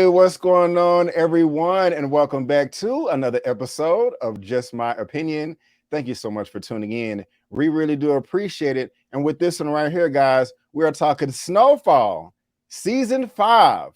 Hey, what's going on, everyone? And welcome back to another episode of Just My Opinion. Thank you so much for tuning in. We really do appreciate it. And with this one right here, guys, we are talking Snowfall, Season 5,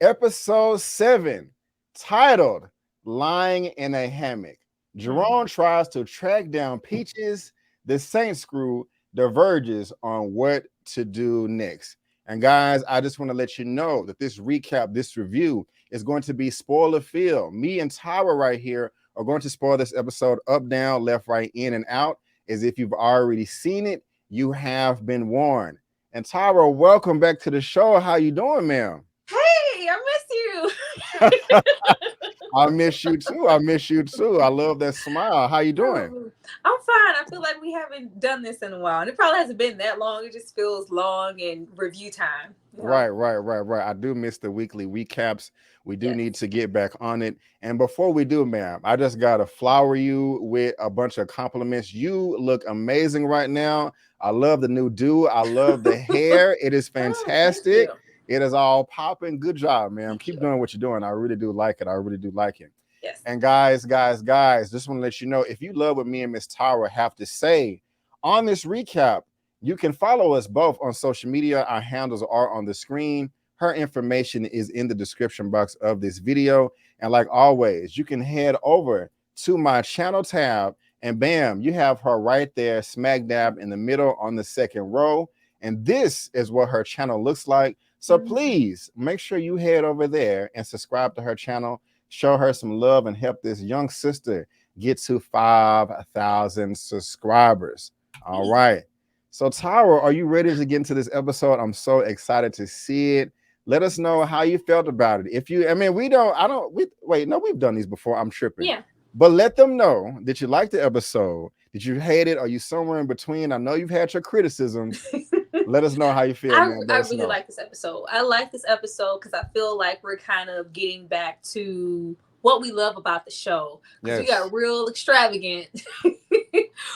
Episode 7, titled Lying in a Hammock. Jerome tries to track down Peaches. The Saints crew diverges on what to do next. And guys, I just want to let you know that this recap, this review is going to be spoiler filled. Me and Tyra right here are going to spoil this episode up, down, left, right, in, and out. As if you've already seen it, you have been warned. And Tyra, welcome back to the show. How you doing, ma'am? Hey, I miss you. I miss you too. I miss you too. I love that smile. How you doing? I'm fine. I feel like we haven't done this in a while. And it probably hasn't been that long. It just feels long in review time. You know? Right. I do miss the weekly recaps. We do need to get back on it. And before we do, ma'am, I just got to flower you with a bunch of compliments. You look amazing right now. I love the new do. I love the hair. It is fantastic. It is all popping. Good job, ma'am. Keep doing what you're doing. I really do like it. I really do like it. Yes. And guys, just want to let you know, if you love what me and Miss Tyra have to say on this recap, you can follow us both on social media. Our handles are on the screen. Her information is in the description box of this video. And like always, you can head over to my channel tab and bam, you have her right there, smack dab in the middle on the second row. And this is what her channel looks like. So please make sure you head over there and subscribe to her channel, show her some love, and help this young sister get to 5,000 subscribers. All right. So Tyra, are you ready to get into this episode? I'm so excited to see it. Let us know how you felt about it. We've done these before. I'm tripping. Yeah. But let them know that you like the episode. Did you hate it? Are you somewhere in between? I know you've had your criticisms. Let us know how you feel, man. I really like this episode. I like this episode because I feel like we're kind of getting back to what we love about the show. Because we got real extravagant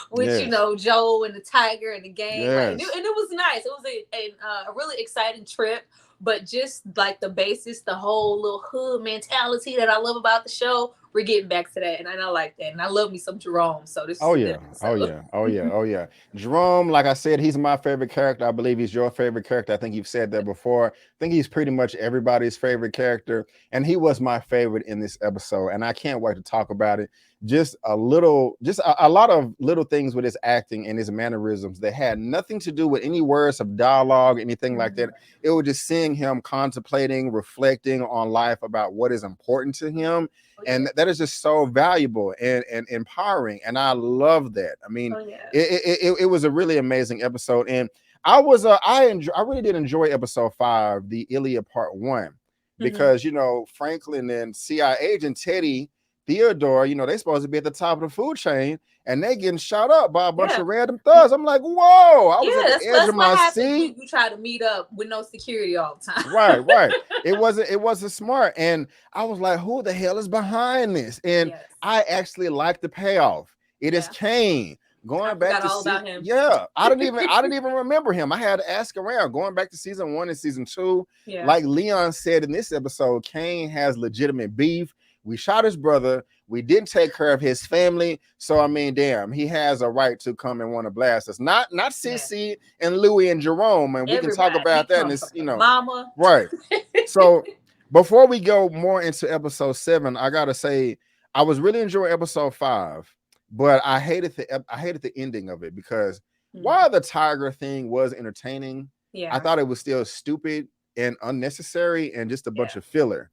with, Joe and the tiger and the gang. Yes. And it was nice. It was a really exciting trip. But just like the basis, the whole little hood mentality that I love about the show, we're getting back to that, and I like that, and I love me some Jerome. So this. Oh yeah. Jerome, like I said, he's my favorite character. I believe he's your favorite character. I think you've said that before. I think he's pretty much everybody's favorite character, and he was my favorite in this episode. And I can't wait to talk about it. Just a lot of little things with his acting and his mannerisms that had nothing to do with any words of dialogue, anything like that. It was just seeing him contemplating, reflecting on life about what is important to him. And that is just so valuable and empowering. And I love that. I mean, it was a really amazing episode. And I really did enjoy episode 5, the Elia part 1, because, Franklin and CIA agent Teddy Theodore, they supposed to be at the top of the food chain, and they getting shot up by a bunch of random thugs. I'm like, whoa! I was at the edge of my seat. You try to meet up with no security all the time. Right. It wasn't smart, and I was like, who the hell is behind this? And I actually like the payoff. It is Kane going back to about him. Yeah, I didn't even remember him. I had to ask around. Going back to season 1 and season 2, like Leon said in this episode, Kane has legitimate beef. We shot his brother. We didn't take care of his family. So, I mean, damn, he has a right to come and want to blast us. Not Sissy and Louie and Jerome. And we can talk about that. And it's, Mama. Right. So, before we go more into episode 7, I got to say, I was really enjoying episode 5, but I hated the ending of it because while the tiger thing was entertaining, I thought it was still stupid and unnecessary and just a bunch of filler.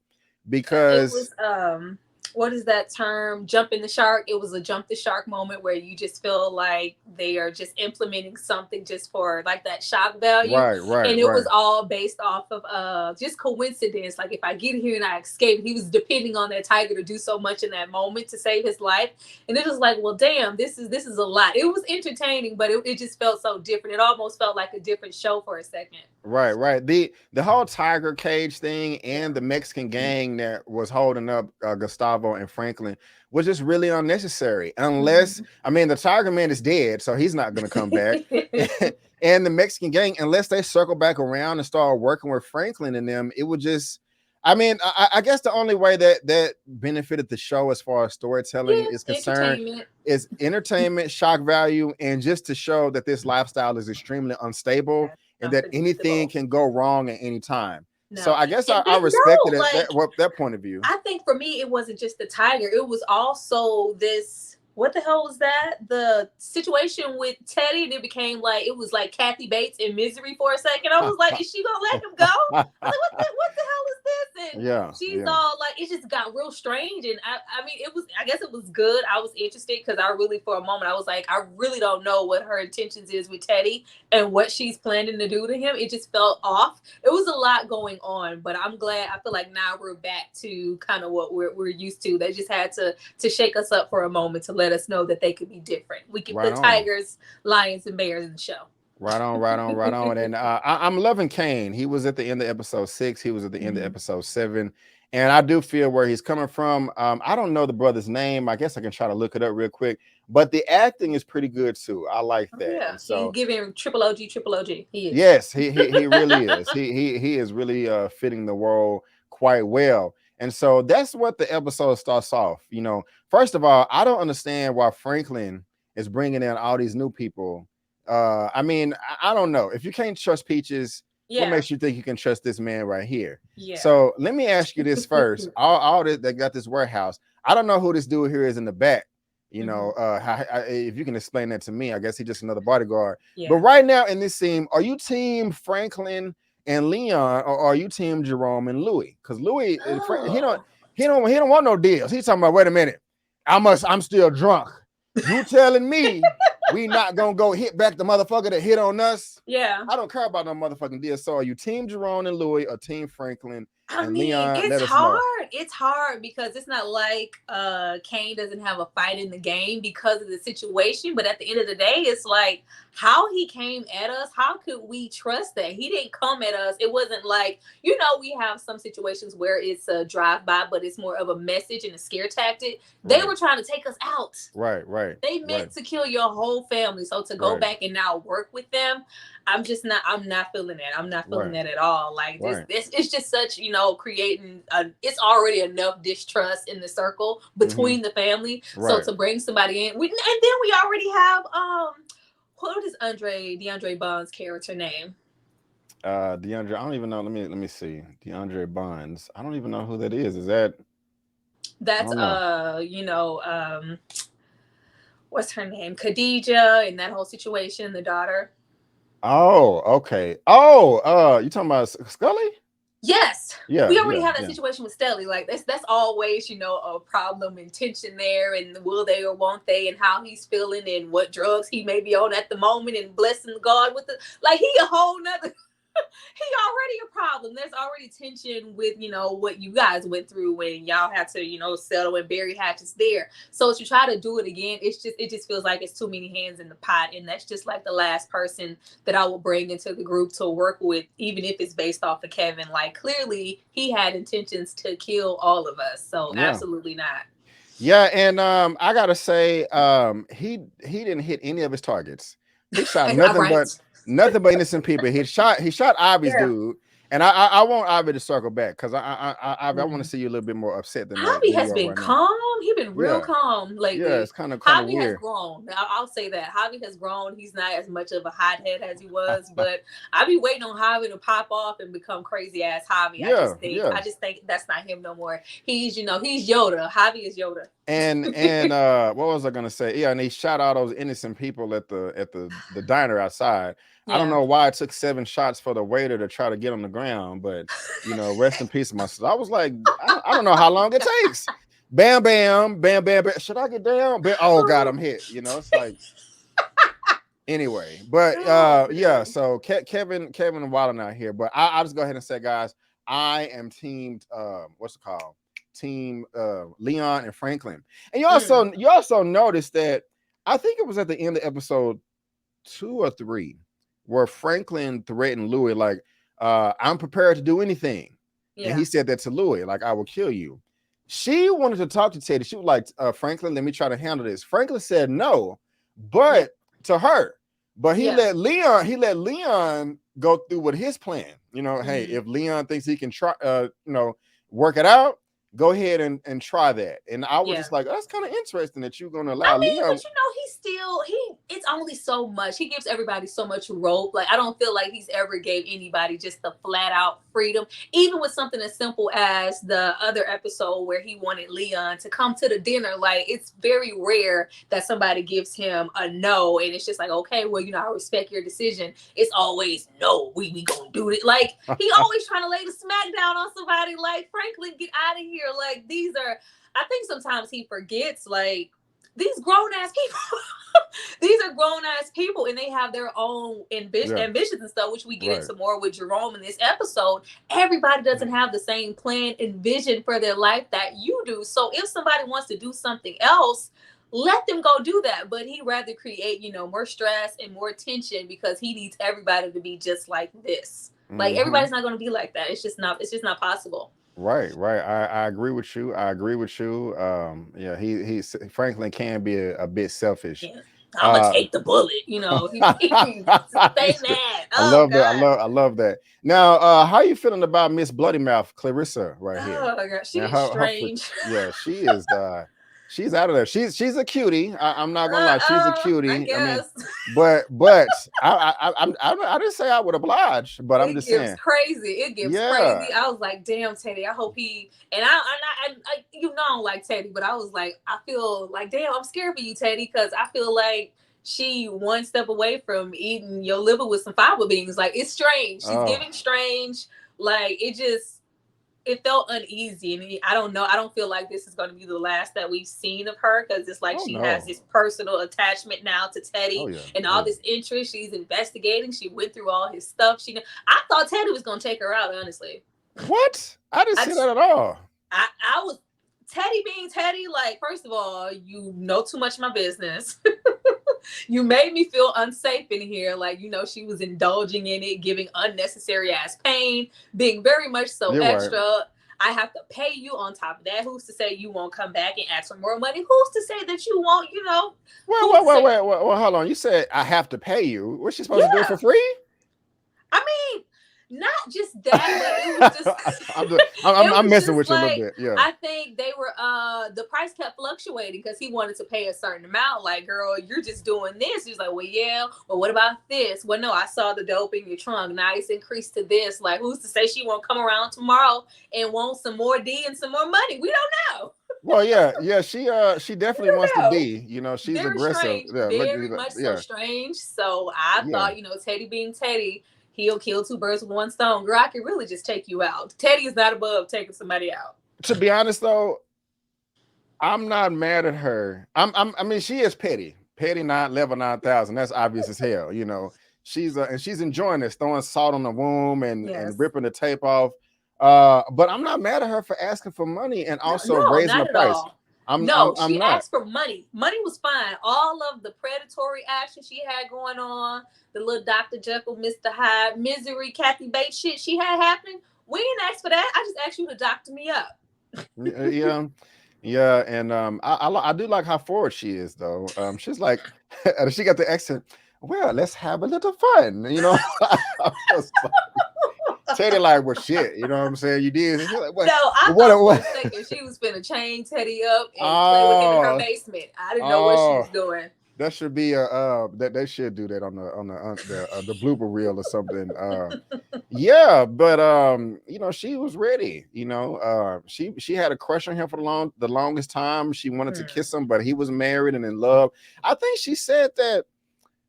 Because it was what is that term? Jumping the shark. It was a jump the shark moment where you just feel like they are just implementing something just for like that shock value. Right. And it was all based off of just coincidence. Like if I get here and I escape, he was depending on that tiger to do so much in that moment to save his life. And it was like, well, damn, this is a lot. It was entertaining, but it just felt so different. It almost felt like a different show for a second. Right. The whole tiger cage thing and the Mexican gang that was holding up Gustavo and Franklin was just really unnecessary. Unless, I mean, the tiger man is dead, so he's not going to come back. And the Mexican gang, unless they circle back around and start working with Franklin and them, it would just, I mean, I guess the only way that benefited the show as far as storytelling Yeah, is concerned entertainment. is entertainment, shock value, and just to show that this lifestyle is extremely unstable That's and that anything unpredictable. can go wrong at any time. So No, I guess and I then respected no, it like that point of view. I think for me, it wasn't just the tiger. It was also this. What the hell was that? The situation with Teddy, and it became like it was like Kathy Bates in Misery for a second. I was like, is she gonna let him go? I was like, what the hell is this? And Yeah, she's yeah. all like, it just got real strange. And I mean, it was. I guess it was good. I was interested because I really, for a moment, I was like, I really don't know what her intentions is with Teddy and what she's planning to do to him. It just felt off. It was a lot going on, but I'm glad. I feel like now we're back to kind of what we're used to. They just had to shake us up for a moment to let us know that they could be different. We could Right put on. tigers, lions, and bears in the show. Right on, right on, right on. And I'm loving Kane. He was at the end of episode 6. He was at the end of episode 7. And I do feel where he's coming from. I don't know the brother's name. I guess I can try to look it up real quick. But the acting is pretty good too. I like Oh, that. yeah, And he's so giving triple OG, triple OG. He is. yes, he really is. He is really fitting the role quite well. And so that's what the episode starts off. You know, first of all, I don't understand why Franklin is bringing in all these new people. I mean, I don't know. If you can't trust Peaches, what Yeah, makes you think you can trust this man right here? yeah. So let me ask you this first. All this that got this warehouse. I don't know who this dude here is in the back. You know, if you can explain that to me, I guess he's just another bodyguard. Yeah. But right now in this scene, are you team Franklin and Leon, or are you team Jerome and Louis? Because Louis, Oh. he don't want no deals. He's talking about, wait a minute, I'm still drunk. You telling me we not gonna go hit back the motherfucker that hit on us? Yeah. I don't care about no motherfucking deal. So are you team Jerome and Louis or team Franklin I and mean, Leon? it's Let us know. hard. It's hard because it's not like Kane doesn't have a fight in the game because of the situation. But at the end of the day, it's like how he came at us. How could we trust that? He didn't come at us. It wasn't like, we have some situations where it's a drive-by, but it's more of a message and a scare tactic. They were trying to take us out. Right. They meant to kill your whole family. So to go back and now work with them, I'm not feeling that. I'm not feeling that at all. Like this it's just such, creating it's already enough distrust in the circle between the family. So to bring somebody in, and then we already have what is DeAndre Bond's character name? DeAndre, I don't even know. Let me see. DeAndre Bonds. I don't even know who that is. Is that that's what's her name? Khadijah and that whole situation, the daughter. Oh, okay. Oh, you talking about Scully? Yes. Yeah. We already have that situation with Stelly. Like that's always, a problem and tension there, and will they or won't they, and how he's feeling and what drugs he may be on at the moment, and blessing God with he a whole nother he already a problem. There's already tension with, what you guys went through when y'all had to, settle and bury hatchets there. So to try to do it again, it just feels like it's too many hands in the pot. And that's just like the last person that I will bring into the group to work with, even if it's based off of Kevin. Like clearly he had intentions to kill all of us. So absolutely not. Yeah, and I gotta say, he didn't hit any of his targets. He shot nothing but innocent people. He shot Ivy's dude, and I want Ivy to circle back because I want to see you a little bit more upset than Ivy has you been right calm. He's been real calm lately. Yeah, it's kind of Javi weird. has grown. I'll say that Javi has grown. He's not as much of a hothead as he was, but I be waiting on Javi to pop off and become crazy ass Javi. I just think that's not him no more. He's he's Yoda. Javi is Yoda. And what was I gonna say? Yeah, and he shot all those innocent people at the diner outside. Yeah. I don't know why it took 7 shots for the waiter to try to get on the ground, but rest in peace, my sister. I was like, I don't know how long it takes. Bam, bam, bam, bam, bam. Should I get down? Oh God, I'm hit. It's like anyway. But yeah. So Kevin wilding out here. But I'll just go ahead and say, guys, I am team what's it called? Team Leon and Franklin. And you also noticed that I think it was at the end of episode 2 or 3 where Franklin threatened Louis like, I'm prepared to do anything. Yeah. And he said that to Louis, like, I will kill you. She wanted to talk to Tait. She was like, Franklin, let me try to handle this. Franklin said no, but to her. But he let Leon go through with his plan. Hey, if Leon thinks he can try, work it out, go ahead and try that. And I was Yeah. just like, that's kind of interesting that you're gonna I allow mean, Leon. but you know, it's only so much. He gives everybody so much rope. Like I don't feel like he's ever gave anybody just the flat out freedom. Even with something as simple as the other episode where he wanted Leon to come to the dinner. Like it's very rare that somebody gives him a no and it's just like, okay, well, you know, I respect your decision. It's always no, we gonna do it. Like he always trying to lay the smack down on somebody like Franklin, get out of here. Like these are I think sometimes he forgets like these grown ass people. These are grown ass people and they have their own ambitions and stuff, which we get into more with Jerome in this episode. Everybody doesn't have the same plan and vision for their life that you do. So if somebody wants to do something else, let them go do that. But he'd rather create, you know, more stress and more tension because he needs everybody to be just like this. Like everybody's not going to be like that. It's just not possible. Right. I agree with you. Yeah, he Franklin can be a bit selfish. Yeah. I'm gonna take the bullet, you know. He's saying that. Oh God. I love that. Now, how are you feeling about Miss Bloody Mouth Clarissa right here? Oh my God, she's strange. Yeah, she is. She's out of there. She's a cutie. I'm not gonna lie, she's a cutie. I guess. But I didn't say I would oblige, but I'm just saying crazy. It gets crazy. I was like, damn, Teddy. I hope he and I you know I don't like Teddy, but I was like, I feel like damn, I'm scared for you, Teddy, because I feel like she one step away from eating your liver with some fava beans. Like it's strange. She's giving strange. Like it felt uneasy, and I don't know. I don't feel like this is going to be the last that we've seen of her because it's like she has this personal attachment now to Teddy and all this interest. She's investigating. She went through all his stuff. I thought Teddy was going to take her out. Honestly, what? I didn't see that at all. I was Teddy being Teddy. Like, first of all, you know too much of my business. You made me feel unsafe in here. Like, you know, she was indulging in it, giving unnecessary ass pain, being very much so extra. Right. I have to pay you on top of that. Who's to say you won't come back and ask for more money? Who's to say that you won't, you know? Wait, hold on. You said I have to pay you. What's she supposed to do it for free? I mean, not just that, but it was just I'm messing with you a little bit. Yeah. I think they were the price kept fluctuating because he wanted to pay a certain amount. Like, girl, you're just doing this. He's like, well, yeah, well, what about this? Well, no, I saw the dope in your trunk. Now it's increased to this. Like, who's to say she won't come around tomorrow and want some more D and some more money? We don't know. Well, yeah, she definitely wants to be. You know, she's very aggressive. Strange, very much so strange. So I thought, you know, Teddy being Teddy, he'll kill two birds with one stone. Girl, I can really just take you out. Teddy is not above taking somebody out. To be honest, though, I'm not mad at her. I mean, she is petty. Petty level 9,000. That's obvious as hell. You know, she's enjoying this, throwing salt on the wound and ripping the tape off. But I'm not mad at her for asking for money and also raising the price. She asked for money. Money was fine. All of the predatory action she had going on, the little Dr. Jekyll, Mr. Hyde, misery, Kathy Bates shit she had happening. We didn't ask for that. I just asked you to doctor me up. Yeah, and I do like how forward she is, though. She's like, she got the accent. Well, let's have a little fun, you know. Teddy like, well, shit, you know what I'm saying? You did. Like, what? No, I was thinking she was finna chain Teddy up and play with him in her basement. I didn't know what she was doing. That should be that they should do that on the blooper reel or something. Yeah, but you know, she was ready. You know, she had a crush on him for the longest time. She wanted to kiss him, but he was married and in love. I think she said that,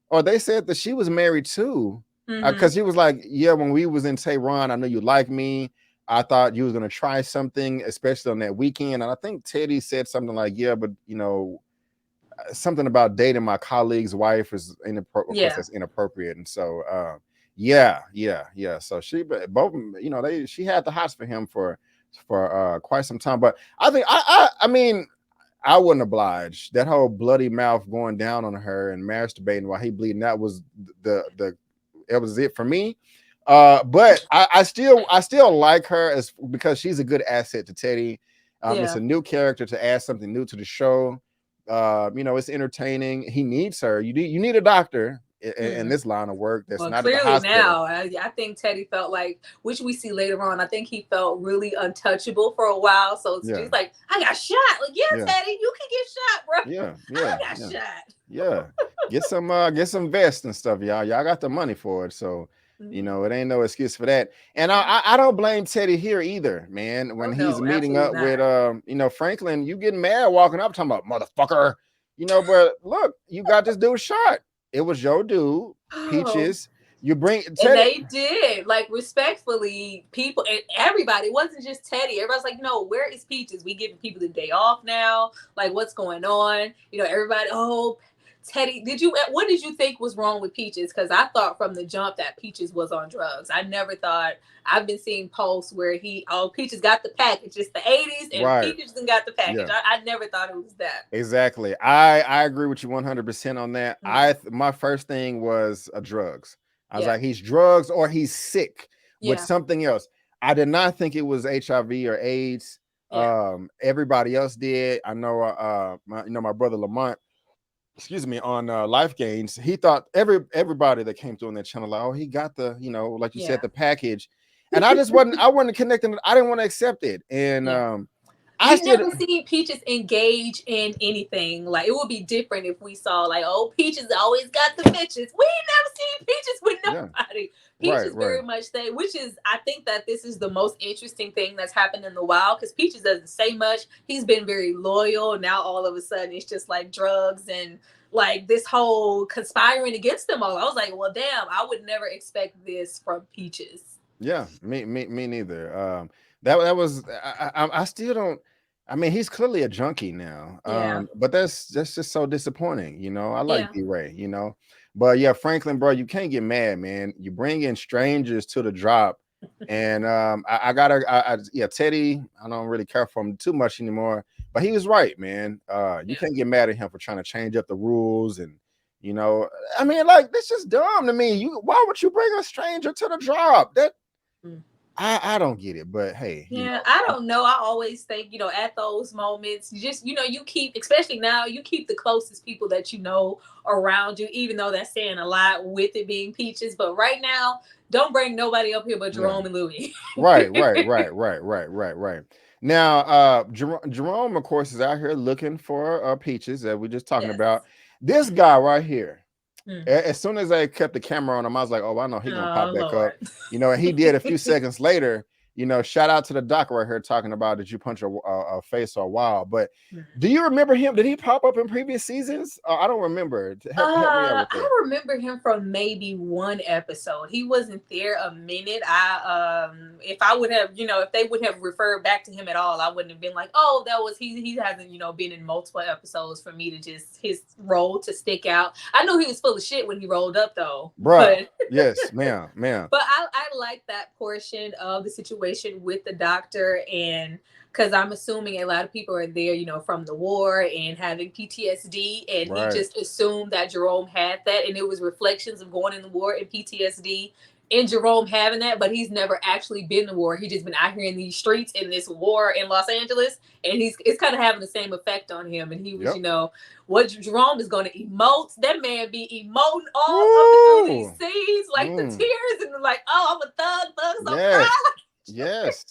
or they said that she was married too. Because he was like, yeah, when we was in Tehran, I know you like me. I thought you was gonna try something, especially on that weekend. And I think Teddy said something like, yeah, but you know, something about dating my colleague's wife is inappropriate. Yeah. That's inappropriate. And so yeah. So she both, you know, she had the hots for him for quite some time. But I think I mean, I wouldn't oblige. That whole bloody mouth going down on her and masturbating while he bleeding, that was that was it for me. But I still like her because she's a good asset to Teddy. It's a new character to add something new to the show. You know, it's entertaining. He needs her. You need a doctor. in this line of work that's Well, not at the clearly hospital. now, I think Teddy felt like, which we see later on, I think he felt really untouchable for a while. So it's Yeah, just like, I got shot. Like, yeah, yeah, Teddy, you can get shot, bro. yeah, I yeah, got yeah, shot. yeah. Get some vests and stuff, y'all. Y'all got the money for it, so it ain't no excuse for that. And I don't blame Teddy here either, man. When Oh he's no, meeting absolutely up with not. Franklin, you getting mad walking up talking about motherfucker, but look, you got this dude shot. It was your dude, Oh, Peaches. You bring and Teddy. they did, like, respectfully, people and everybody, it wasn't just Teddy. Everybody's like, no, where is Peaches? We giving people the day off now. Like, what's going on? Everybody, oh, Teddy, what did you think was wrong with Peaches? Because I thought from the jump that Peaches was on drugs. I never thought, I've been seeing posts where Peaches got the package. It's the 80s and Right. Peaches done got the package. Yeah. I never thought it was that. Exactly. I agree with you 100% on that. My first thing was drugs. I was Yeah. like, he's drugs or he's sick with Yeah. something else. I did not think it was HIV or AIDS. Yeah. Everybody else did. I know my brother Lamont, excuse me, on Life Gains, he thought everybody that came through on that channel, like, oh, he got the, like you said, Yeah. the package. And I wasn't connecting. I didn't want to accept it. And Yeah. I We've still never seen Peaches engage in anything. Like, it would be different if we saw, like, oh, Peaches always got the bitches. We ain't never seen Peaches with yeah. nobody. Right, Peaches right. very much stay, which is, I think that this is the most interesting thing that's happened in the wild, because Peaches doesn't say much. He's been very loyal. Now all of a sudden it's just like drugs and like this whole conspiring against them all. I was like, well, damn, I would never expect this from Peaches. Yeah, me neither. That was I still don't. I mean, he's clearly a junkie now. Yeah. But that's just so disappointing. I like Yeah. D-Ray. But yeah, Franklin, bro, you can't get mad, man. You bring in strangers to the drop, and I gotta, yeah, Teddy. I don't really care for him too much anymore. But he was right, man. You can't get mad at him for trying to change up the rules and. I mean, like, that's just dumb to me. Why would you bring a stranger to the drop? That I don't get it, but hey, Yeah, I don't know. I always think, at those moments, you just, you keep, especially now, you keep the closest people that you know around you, even though that's saying a lot with it being Peaches. But right now, don't bring nobody up here but Jerome and Louis. Right. Now, Jerome, of course, is out here looking for Peaches that we're just talking about. This guy right here. As soon as I kept the camera on him, I was like, "Oh, I know he's gonna pop back up." And he did a few seconds later. Shout out to the doc right here talking about did you punch a face or a while? But do you remember him? Did he pop up in previous seasons? I don't remember. Help me out with that. I remember him from maybe one episode. He wasn't there a minute. If I would have, if they would have referred back to him at all, I wouldn't have been like, oh, that was he hasn't, been in multiple episodes for me to just his role to stick out. I knew he was full of shit when he rolled up though. Bruh. Yes, ma'am. But I like that portion of the situation with the doctor, and because I'm assuming a lot of people are there, from the war and having PTSD, and he just assumed that Jerome had that, and it was reflections of going in the war and PTSD and Jerome having that, but he's never actually been in the war. He's just been out here in these streets in this war in Los Angeles, and it's kind of having the same effect on him. And he was, what Jerome is going to emote. That man be emoting all up through these scenes, like the tears and like, oh, I'm a thug, so proud. Yes.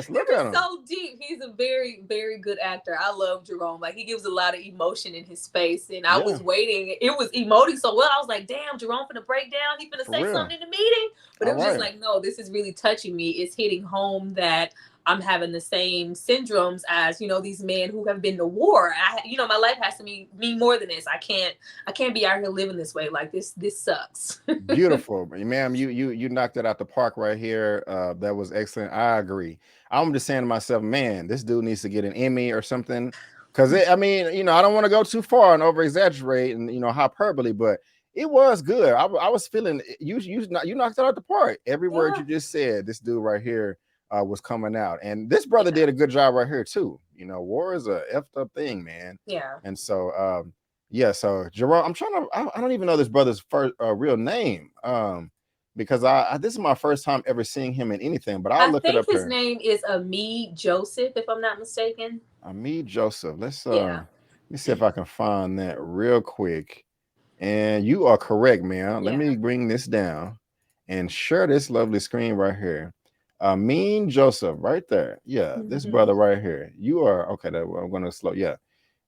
Look at him. So deep. He's a very, very good actor. I love Jerome. Like, he gives a lot of emotion in his face. And I was waiting. It was emoting so well. I was like, damn, Jerome finna break down. He finna say something in the meeting. But it was just like, no, this is really touching me. It's hitting home that I'm having the same syndromes as, these men who have been to war. My life has to mean more than this. I can't be out here living this way. Like, this sucks. Beautiful, ma'am. You knocked it out the park right here. That was excellent. I agree. I'm just saying to myself, man, this dude needs to get an Emmy or something. Because I don't want to go too far and over exaggerate and hyperbole, but it was good. I was feeling you knocked it out the park. Every word you just said, this dude right here was coming out, and this brother did a good job right here too. War is a effed up thing, man. Yeah. And so so Jerome, I don't even know this brother's first real name. Because this is my first time ever seeing him in anything, but I'll look it up here. His name is Amid Joseph, if I'm not mistaken. Amid Joseph. Let's let me see if I can find that real quick. And you are correct, man. Let Yeah. me bring this down and share this lovely screen right here. Mean Joseph, right there. Yeah, this Hmm. brother right here. You are okay. I'm gonna slow. Yeah,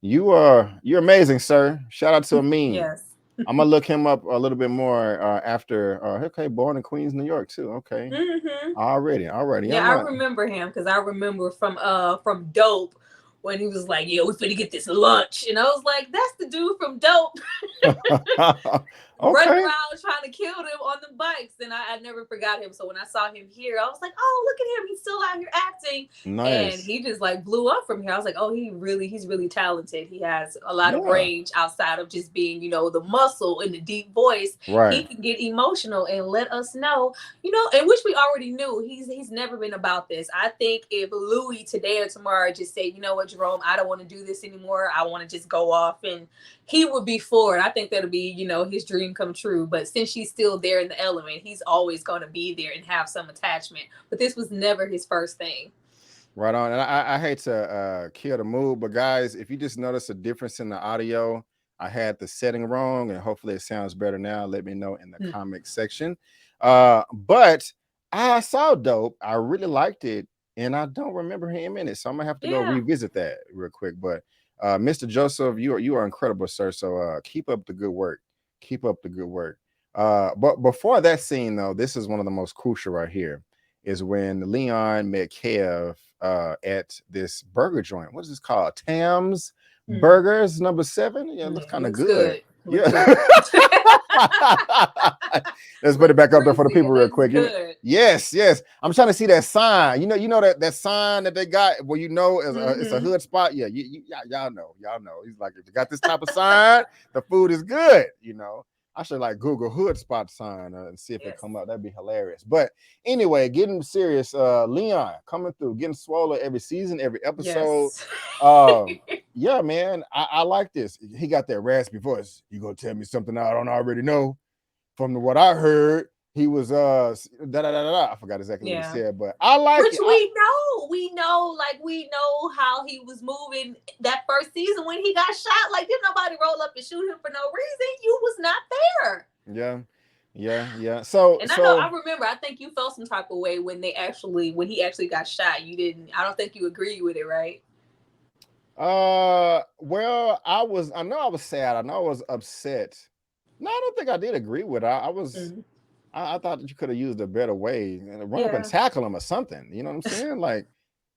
you're amazing, sir. Shout out to Amin. Yes. I'm gonna look him up a little bit more after. Okay, born in Queens, New York too. Okay, Hmm. already. Yeah, I'm I not. remember him because I remember from Dope when he was like, "Yeah, we finna get this lunch," and I was like, "That's the dude from Dope." Running Okay, around trying to kill them on the bikes. And I never forgot him. So when I saw him here, I was like, oh, look at him. He's still out here acting. And nice. he just like blew up from here. I was like, oh, he's really talented. He has a lot of Yeah, range outside of just being, the muscle and the deep voice. right. He can get emotional and let us know, and which we already knew. He's never been about this. I think if Louis today or tomorrow just say, you know what, Jerome, I don't want to do this anymore. I want to just go off, and he would be for it. I think that'll be, his dream come true. But since she's still there in the element, he's always going to be there and have some attachment. But this was never his first thing. Right on. And I hate to kill the mood, but guys, if you just notice a difference in the audio, I had the setting wrong, and hopefully it sounds better now. Let me know in the Mm. comment section. But I saw Dope. I really liked it, and I don't remember him in it, so I'm gonna have to go Yeah. revisit that real quick. But Mr. Joseph, you are incredible, sir. So keep up the good work. Keep up the good work. But before that scene, though, this is one of the most crucial right here. Is when Leon met Kev at this burger joint. What is this called? Tam's Mm. Burgers, number 7. Yeah, it Yeah, looks it kind of looks good. good. Looks Yeah. good. Let's put it Looks back up there for the greasy. people It real looks quick. good. Yes, yes. I'm trying to see that sign. That sign that they got where it's a Mm-hmm. hood spot. Yeah, y'all know. He's like, if you got this type of sign, the food is good. I should like Google hood spot sign and see if it Yes. come up. That'd be hilarious. But anyway, getting serious. Leon coming through, getting swollen every season, every episode. Yes. Yeah, man, I like this. He got that raspy voice. You gonna tell me something I don't already know? From what I heard, he was da da da da. I forgot exactly what he Yeah. said, but I like Which it. we know how he was moving that first season when he got shot. Like, did nobody roll up and shoot him for no reason? You was not there. Yeah. So And I remember, I think you felt some type of way when when he actually got shot. You didn't, I don't think you agreed with it, right? well, I know I was sad. I know I was upset. No, I don't think I did agree with it. Mm-hmm. I thought that you could have used a better way and run up and Yeah. tackle him or something. You know what I'm saying? Like,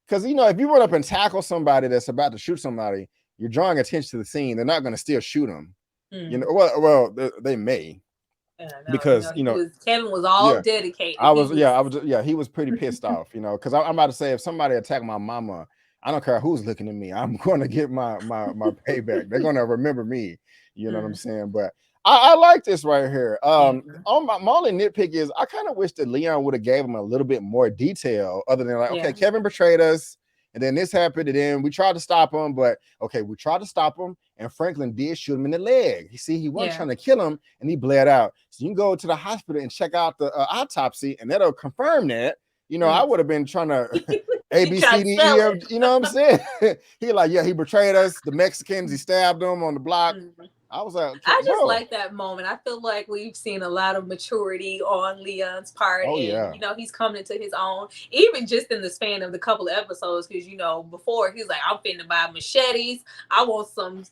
because if you run up and tackle somebody that's about to shoot somebody, you're drawing attention to the scene. They're not going to still shoot them. Mm. Well, they may, Yeah, no, because Kevin was all yeah, dedicated. he was pretty pissed off. Because I'm about to say, if somebody attacked my mama, I don't care who's looking at me, I'm going to get my payback. They're going to remember me. You know what I'm Mm. saying? But I like this right here. Yeah. On my only nitpick is I kind of wish that Leon would have gave him a little bit more detail, other than like, Yeah. okay, Kevin betrayed us, and then this happened, and then we tried to stop him, but okay, we tried to stop him, and Franklin did shoot him in the leg. You see, he wasn't trying to kill him, and he bled out. So you can go to the hospital and check out the autopsy, and that'll confirm that. I would have been trying to A, B, C, D, E, F. You know what I'm saying? He like, yeah, he betrayed us. The Mexicans, he stabbed them on the block. Mm-hmm. I was like, I just bro. like that moment. I feel like we've seen a lot of maturity on Leon's part, Oh and yeah. he's coming into his own, even just in the span of the couple of episodes. Because before he's like, I'm finna buy machetes. I want some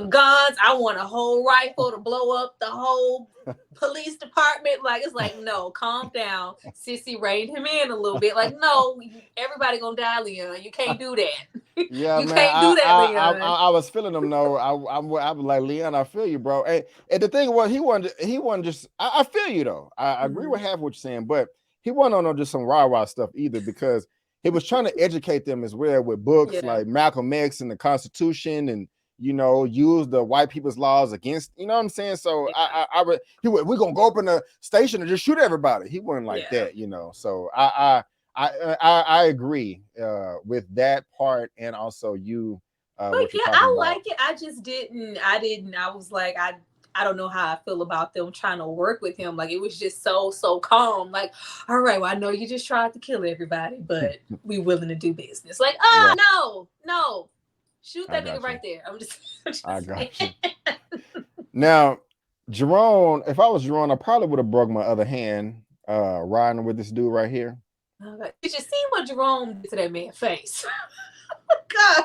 guns. I want a whole rifle to blow up the whole police department. Like, it's like, no, calm down. Sissy reined him in a little bit. Like, no, everybody gonna die, Leon. You can't do that. Yeah, You man. can't do that, Leon. I was feeling him though. I was like, Leon, I feel you, bro. And the thing was, he wasn't just. I feel you though. I agree with half what you're saying, but he wasn't on just some rah stuff either, because he was trying to educate them as well with books like Malcolm X and the Constitution, and use the white people's laws against. You know what I'm saying? So we're gonna go up in the station and just shoot everybody. He wasn't like that, So I agree with that part, and also you. But What you're yeah, talking I about. like it. I just didn't. I was like, I don't know how I feel about them trying to work with him. Like, it was just so calm. Like, all right, well, I know you just tried to kill everybody, but we willing to do business. Like, no, shoot that nigga right there. I'm just I got you. Now, Jerome, if I was Jerome, I probably would have broke my other hand riding with this dude right here. Okay. Did you see what Jerome did to that man's face? God.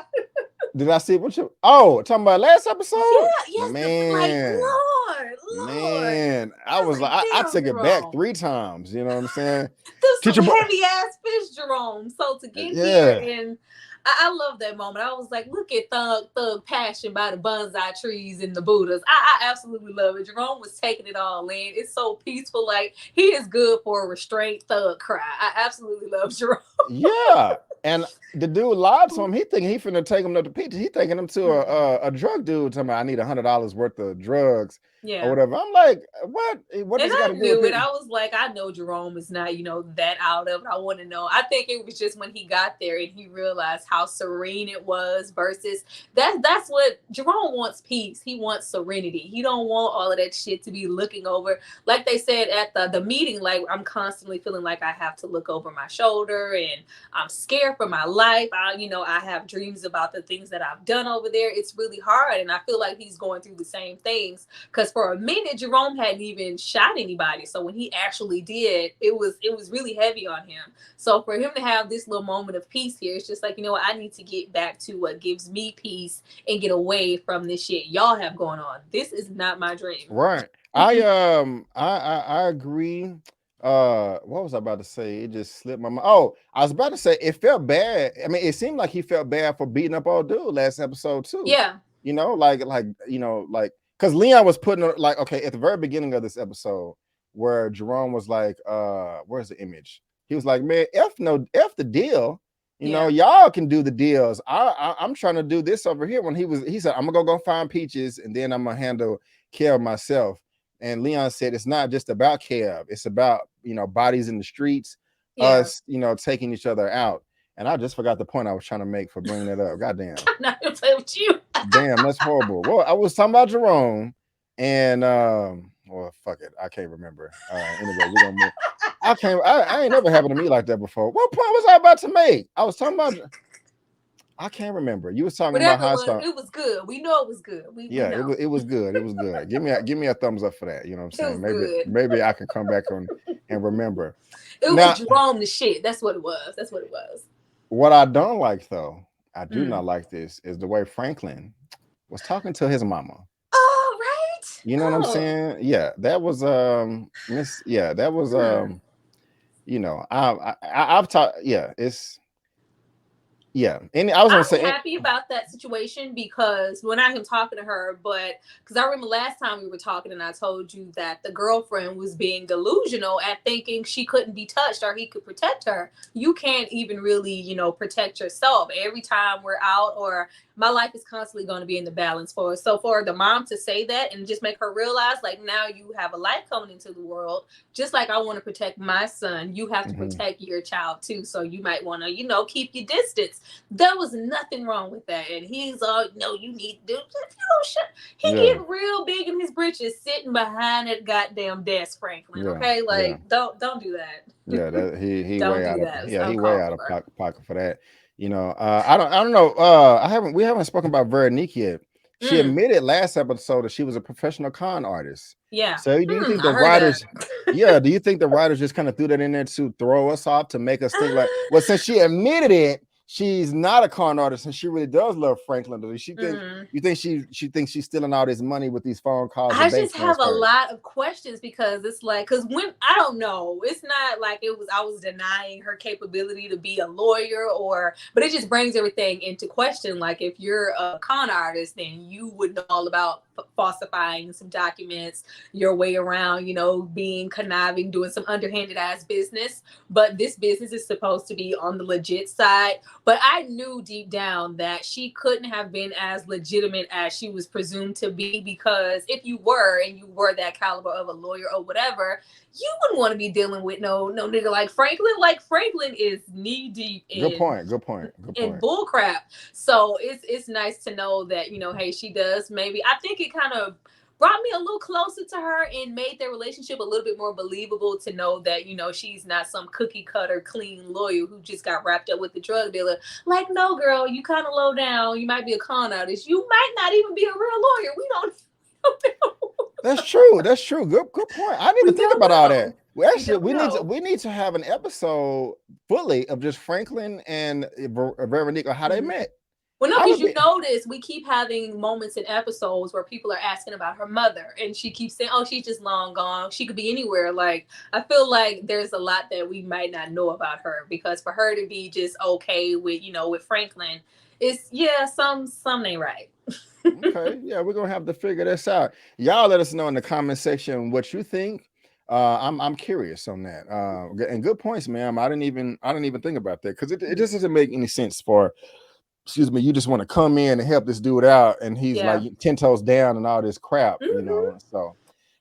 Did I see what you? Oh, talking about last episode? Yeah, yes, like Man, Lord. man, I I was was like, like, I damn, took it back Jerome. 3 times. You know what I'm saying? There's Teacher, some heavy ass fish, Jerome. So to get here yeah, and I love that moment. I was like, look at Thug Passion by the bonsai trees and the Buddhas. I absolutely love it. Jerome was taking it all in. It's so peaceful. Like he is good for a restrained thug cry. I absolutely love Jerome. yeah. And the dude lied to him. He thinking he finna take him to the picture. He taking him to a drug dude. Telling me I need $100 worth of drugs or Yeah. whatever. I'm like, what? What And does it got I to do with knew it. it? I was like, I know Jerome is not, that out of it. I want to know. I think it was just when he got there and he realized how serene it was versus that's what Jerome wants, peace. He wants serenity. He don't want all of that shit to be looking over. Like they said at the meeting, like I'm constantly feeling like I have to look over my shoulder and I'm scared for my life. I have dreams about the things that I've done over there. It's really hard. And I feel like he's going through the same things. Because for a minute, Jerome hadn't even shot anybody. So when he actually did, it was really heavy on him. So for him to have this little moment of peace here, it's just like, what, I need to get back to what gives me peace and get away from this shit y'all have going on. This is not my dream. Right. I agree. What was I about to say? It just slipped my mind. Oh, I was about to say it felt bad. I mean, it seemed like he felt bad for beating up old dude last episode too. Yeah. Like because Leon was putting like, okay, at the very beginning of this episode where Jerome was like, where's the image? He was like, man, F the deal. Y'all can do the deals. I'm trying to do this over here. When he said, I'm gonna go find Peaches and then I'm gonna handle care of myself. And Leon said, it's not just about Kev. It's about, bodies in the streets, us, taking each other out. And I just forgot the point I was trying to make for bringing it up. Goddamn. I'm not gonna play with you. Damn, that's horrible. Well, I was talking about Jerome and well, fuck it. I can't remember. Anyway, we're gonna move. I ain't never happened to me like that before. What point was I about to make? I was talking about I can't remember. You was talking Whatever about it was, it was good. We know it was good. We know. it was good. It was good. Give me a thumbs up for that. You know what I'm saying? Maybe I can come back on and remember. It was Jerome the shit. That's what it was. What I don't like though, I do not like this, is the way Franklin was talking to his mama. Oh, right. You know what I'm saying? Yeah, that was I've taught, and I was gonna say happy about that situation because when I am talking to her, but because I remember last time we were talking and I told you that the girlfriend was being delusional at thinking she couldn't be touched or he could protect her. You can't even really, protect yourself. Every time we're out or my life is constantly going to be in the balance for us. So for the mom to say that and just make her realize, like, now you have a life coming into the world, just like I want to protect my son, you have to protect your child too. So you might want to, keep your distance. There was nothing wrong with that. And he's all, no, you need to do, he get real big in his britches sitting behind that goddamn desk, Franklin. Okay, don't do that. Yeah, that he Don't way do out that. of he way out of pocket for that. I don't know. We haven't spoken about Veronique yet. She admitted last episode that she was a professional con artist. Yeah. So do you think the writers do you think the writers just kind of threw that in there to throw us off, to make us think like, well, since she admitted it, she's not a con artist and she really does love Franklin? Does she think you think she thinks she's stealing all this money with these phone calls? I just have a lot of questions because it's like, because when I don't know, it's not like I was denying her capability to be a lawyer but it just brings everything into question. Like if you're a con artist, then you would know all about falsifying some documents, your way around, being conniving, doing some underhanded ass business. But this business is supposed to be on the legit side. But I knew deep down that she couldn't have been as legitimate as she was presumed to be, because if you were that caliber of a lawyer or whatever, you wouldn't want to be dealing with no nigga like Franklin. Like Franklin is knee deep in good point in bull crap. So it's nice to know that, hey, she does. Maybe I think it kind of brought me a little closer to her and made their relationship a little bit more believable, to know that, she's not some cookie cutter clean lawyer who just got wrapped up with the drug dealer. Like, no, girl, you kind of low down. You might be a con artist. You might not even be a real lawyer. We don't know. That's true. That's true. Good point. I didn't We even think don't about all know. that. Well, We actually, don't know. we need to have an episode fully of just Franklin and Veronica how they Mhm. met. Well, no, I because would you be notice we keep having moments in episodes where people are asking about her mother, and she keeps saying, "Oh, she's just long gone. She could be anywhere." Like, I feel like there's a lot that we might not know about her because for her to be just okay with with Franklin, it's yeah, some ain't right. okay. Yeah, we're gonna have to figure this out. Y'all let us know in the comment section what you think. I'm curious on that. And good points, ma'am. I didn't even think about that because it just doesn't make any sense for excuse me, you just want to come in and help this dude out, and he's like Yeah. 10 toes down and all this crap, you Hmm. know. So,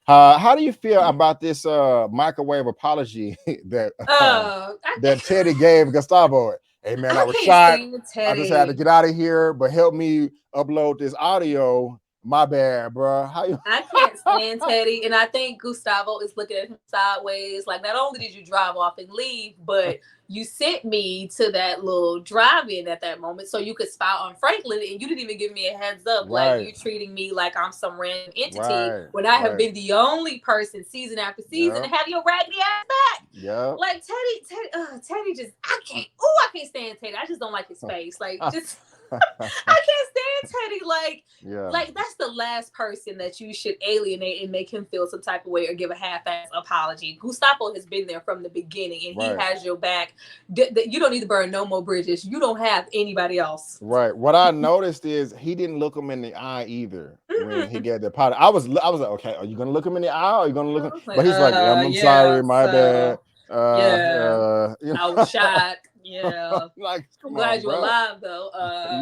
how do you feel about this microwave apology that I, that Teddy gave Gustavo? Hey man, I I was can't shot. stand I just had to Teddy. get out of here, but help me upload this audio. My bad, bro. How you? I can't stand Teddy, and I think Gustavo is looking at him sideways. Like, not only did you drive off and leave, but you sent me to that little drive-in at that moment so you could spy on Franklin, and you didn't even give me a heads up. Like, Right, you treating me like I'm some random entity right, when I have right. been the only person season after season to Yep, have your raggedy ass back. yep. Like Teddy just I can't. Oh, I can't stand Teddy. I just don't like his face. Like, just I can't stand Teddy. Yeah, Like that's the last person that you should alienate and make him feel some type of way or give a half-ass apology. Gustavo has been there from the beginning and he right. has your back. You don't need to burn no more bridges. You don't have anybody else. Right. What I noticed is he didn't look him in the eye either when he Mm-mm. gave the apology. I was like, okay, are you gonna look him in the eye? Or are you gonna look I him? was like, But he's like, I'm yeah, sorry, my bad. so yeah, You I was know, shot. Yeah, like, I'm come glad on, you're bro. alive though.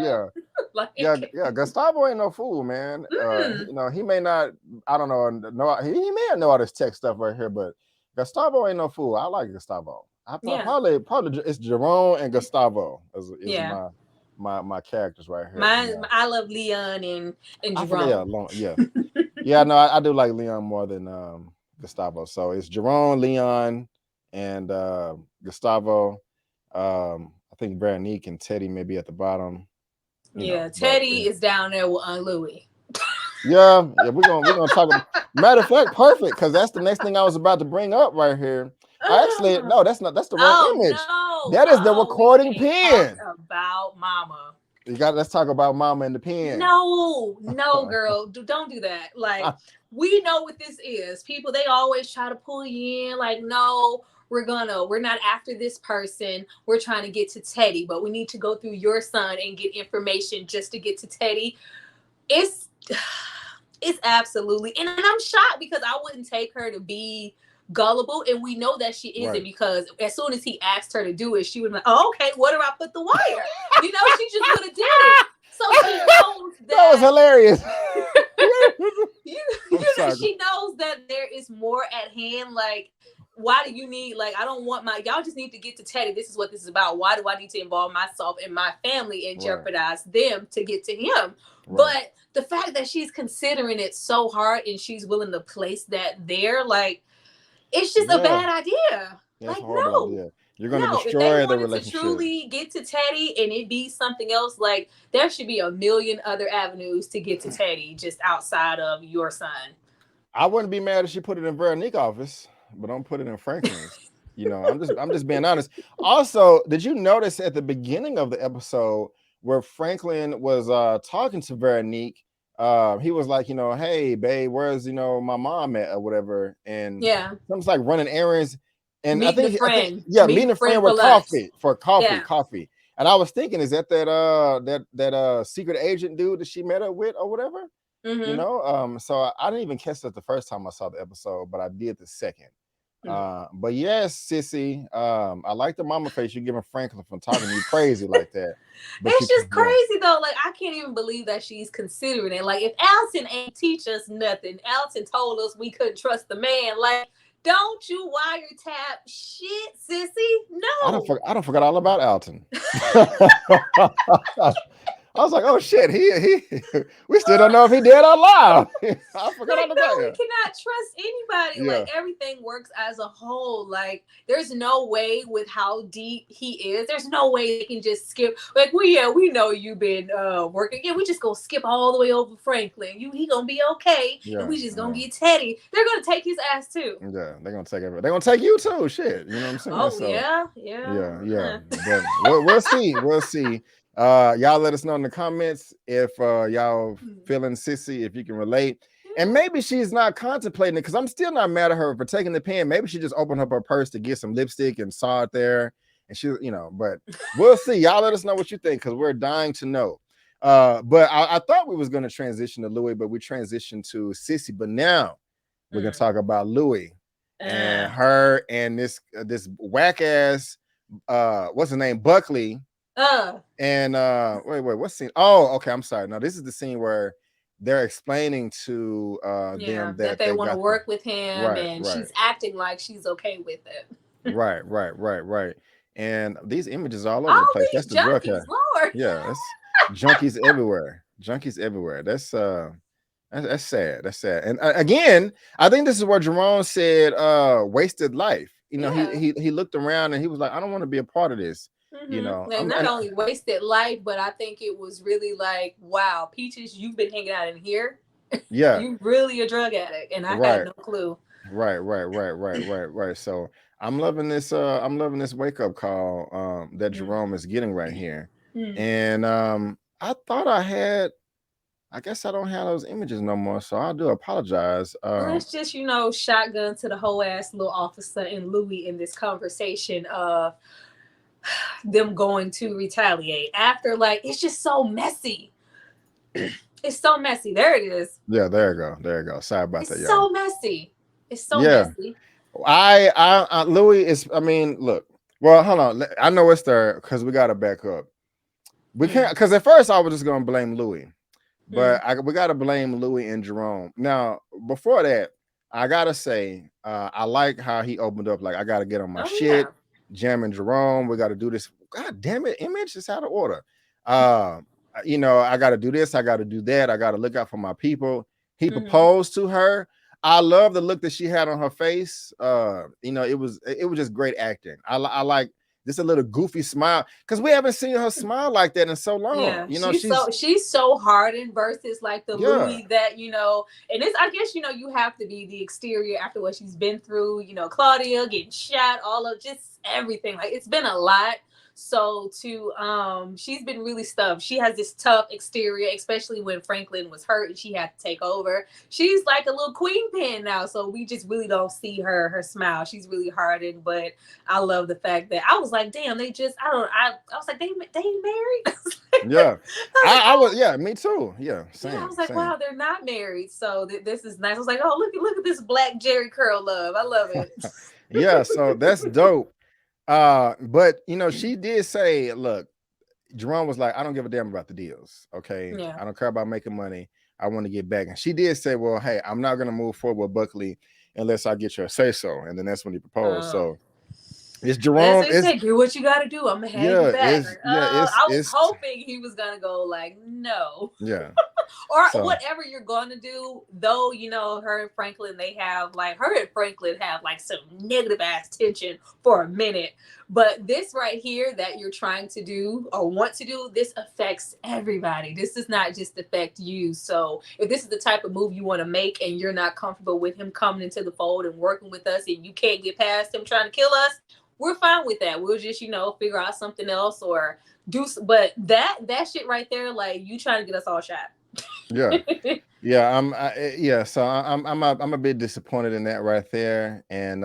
Yeah, Like, yeah. Gustavo ain't no fool, man. mm, You know, he may not. I don't know. He may know all this tech stuff right here, but Gustavo ain't no fool. I like Gustavo. I thought yeah, probably it's Jerome and Gustavo is yeah. my characters right here. You Mine, know. I love Leon and I forget. Yeah, Jerome. yeah, yeah. No, I do like Leon more than Gustavo. So it's Jerome, Leon, and Gustavo. I think Veronique and Teddy may be at the bottom. You know, Yeah, but Teddy is down there with Aunt Louie. yeah, we're gonna talk about. Matter of fact, perfect, because that's the next thing I was about to bring up right here. Actually, Oh, no, that's the wrong oh image. no! That is the Oh, we recording can't talk pen. about Mama. You got. Let's talk about Mama and the pen. No, no, girl, don't do that. Like, we know what this is. People, they always try to pull you in. Like, no, we're not after this person. We're trying to get to Teddy, but we need to go through your son and get information just to get to Teddy. It's it's absolutely, and I'm shocked because I wouldn't take her to be gullible, and we know that she isn't Right. because as soon as he asked her to do it, she would be like, "Oh, okay, where do I put the wire?" She just would have did it. So she knows That was that hilarious. I'm sorry. she knows that there is more at hand. Like, why do you need, like, I don't want y'all just need to get to Teddy. This is what this is about. Why do I need to involve myself and my family and Right. jeopardize them to get to him? Right. But the fact that she's considering it so hard and she's willing to place that there, like, it's just a Yeah. bad idea. That's a Like, horrible no. idea. You're gonna No, if they destroy the wanted to relationship. truly get to Teddy and it be something else, like, there should be a million other avenues to get to Teddy just outside of your son. I wouldn't be mad if she put it in Veronique's office, but don't put it in Franklin's. You know, I'm just being honest. Also, did you notice at the beginning of the episode where Franklin was talking to Veronique? He was like, you know, hey babe, where's my mom at or whatever, and Yeah. someone's like running errands, and Meeting a I think friend. yeah, Meeting meeting a a friend friend with for lunch. Yeah. coffee, and I was thinking, is that secret agent dude that she met up with or whatever? Mm-hmm. So I didn't even catch that the first time I saw the episode, but I did the second. Mm. But yes, sissy, I like the mama face you're giving Franklin from talking to you crazy like that. But It's just crazy though. Like, I can't even believe that she's considering it. Like, if Alton ain't teach us nothing, Alton told us we couldn't trust the man. Like, don't you wiretap shit, sissy? No. I don't forget all about Alton. I was like, oh shit, he we still don't know if he dead or alive. I forgot Like, all no, about we that. cannot trust anybody. Yeah, Like, everything works as a whole. Like, there's no way with how deep he is. There's no way they can just skip. Like, we know you've been working. Yeah, we just gonna skip all the way over Franklin. He gonna be okay, and yeah, we just gonna yeah. get Teddy. They're gonna take his ass too. Yeah, they're gonna take everything. They're gonna take you too. Shit, you know what I'm saying? Oh So yeah, yeah, yeah. yeah. But we'll see. We'll see. Y'all let us know in the comments if y'all feeling sissy, if you can relate. And maybe she's not contemplating it because I'm still not mad at her for taking the pen. Maybe she just opened up her purse to get some lipstick and saw it there. And she, but we'll see. Y'all let us know what you think because we're dying to know. But I thought we was gonna transition to Louis, but we transitioned to Sissy. But now we're gonna talk about Louis and her and this whack ass what's his name, Buckley. And wait, what's the scene? Oh, okay, I'm sorry. No, this is the scene where they're explaining to them that that they they want to got work with him, right, and right, she's acting like she's okay with it. right. And these images all over the All place. That's these the drug junkies, guy. Lord. Yeah, that's junkies everywhere. Junkies everywhere. That's sad. That's sad. And again, I think this is where Jerome said wasted life. Yeah. He looked around and he was like, I don't want to be a part of this. And not only wasted life, but I think it was really like, wow, Peaches, you've been hanging out in here. Yeah. You really a drug addict, and I had no clue. Right. So I'm loving this wake up call that Jerome is getting right here. And I thought I guess I don't have those images no more, so I do apologize. Let's just, shotgun to the whole ass little officer and Louis in this conversation of them going to retaliate after, like, it's just so messy. It's so messy. There it is. Yeah, there you go. Sorry about that, y'all. So messy. It's so messy. I Louis is. I mean, look. Well, hold on. I know it's there because we got to back up. We can't because at first I was just gonna blame Louis, but we got to blame Louis and Jerome. Now, before that, I gotta say I like how he opened up. Like, I gotta get on my shit. Jamming Jerome. We got to do this. God damn it, image is out of order. I got to do this. I got to do that. I got to look out for my people. He proposed to her. I love the look that she had on her face. It was just great acting. I like just a little goofy smile because we haven't seen her smile like that in so long. Yeah, she's so hardened versus like the Louis that and it's, I guess you have to be the exterior after what she's been through. Claudia getting shot, all of just everything. Like, it's been a lot. So she's been really stuffed. She has this tough exterior, especially when Franklin was hurt and she had to take over. She's like a little queen pin now, so we just really don't see her smile. She's really hardened, but I love the fact that I was like, damn, I was like, they ain't married. Me too. Yeah, same. I was like, wow, they're not married. So this is nice. I was like, oh, look at this black Jerry curl love. I love it. Yeah, so that's dope. But she did say, look, Jerome was like, I don't give a damn about the deals. Okay. Yeah. I don't care about making money. I want to get back. And she did say, well, hey, I'm not going to move forward with Buckley unless I get your say so. And then that's when he proposed. So it's Jerome. Do what you got to do. I'm going to have you back. I was hoping he was going to go like, no. Yeah. Or whatever you're going to do, though, her and Franklin have like some negative ass tension for a minute. But this right here that you're trying to do or want to do, this affects everybody. This does not just affect you. So if this is the type of move you want to make and you're not comfortable with him coming into the fold and working with us and you can't get past him trying to kill us, we're fine with that. We'll just, figure out something else or do. But that shit right there, like, you trying to get us all shot. So I'm a bit disappointed in that right there, and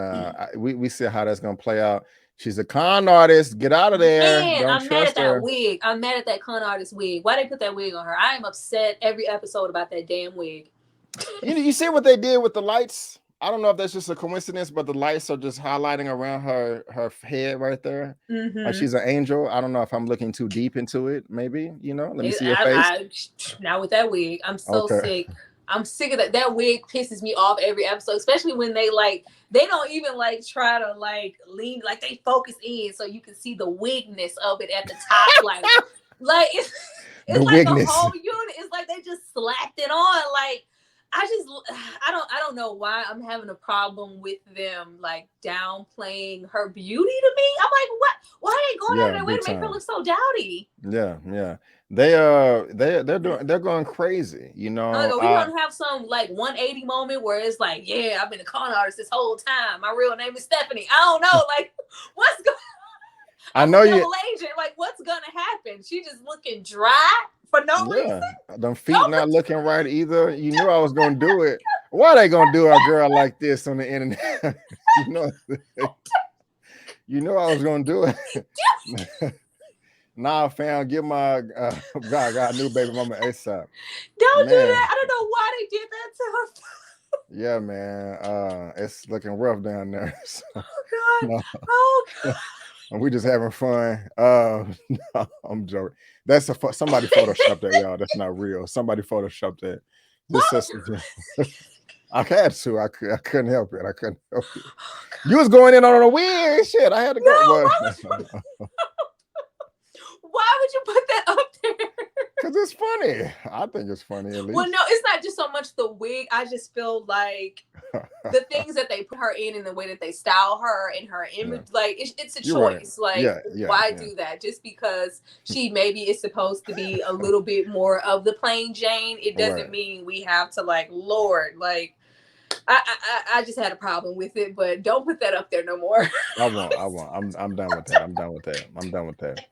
we see how that's gonna play out. She's a con artist. Get out of there. Man, I'm mad at that wig. I'm mad at that con artist wig. Why they put that wig on her? I am upset every episode about that damn wig. You see what they did with the lights? I don't know if that's just a coincidence, but the lights are just highlighting around her head right there. Like she's an angel. I don't know if I'm looking too deep into it. Maybe, let me see your face. Now with that wig, I'm so sick. I'm sick of that. That wig pisses me off every episode, especially when they don't even try to lean, they focus in so you can see the wigness of it at the top. It's The It's like the wigness. whole unit. It's like they just slapped it on. Like I don't know why I'm having a problem with them like downplaying her beauty to me. I'm like, what? Why are they going out of Yeah, their way big to make her time. look so dowdy? Yeah. They're going crazy, you I'm like, know. are we gonna have some like 180 moment where it's like, yeah, I've been a con artist this whole time. My real name is Stephanie. I don't know, like, what's going? I I'm know a you. double agent. Like, what's gonna happen? She just looking dry for no reason. Yeah, them feet not looking right either. You knew I was gonna do it. Why they gonna do a girl like this on the internet? you know, you know I was gonna do it. Nah, fam, get my got a new baby mama ASAP. Don't do Man, that. I don't know why they did that to her. yeah, man. It's looking rough down there. So, Oh God. no, Oh God. we just having fun. No, I'm joking. That's somebody photoshopped that, y'all. That's not real. Somebody photoshopped that. This is. I had to. I couldn't help it. I couldn't help it. You was going in on a weird shit. I had to go. No, why would you put that up there? Because it's funny. I think it's funny at least. Well, no, it's not just so much the wig. I just feel like the things that they put her in and the way that they style her and her image, like it's a choice. Right. Like, why do that? Just because she maybe is supposed to be a little bit more of the plain Jane, it doesn't mean we have to like Lord. Like, I just had a problem with it, but don't put that up there no more. I won't. I'm done with that. I'm done with that.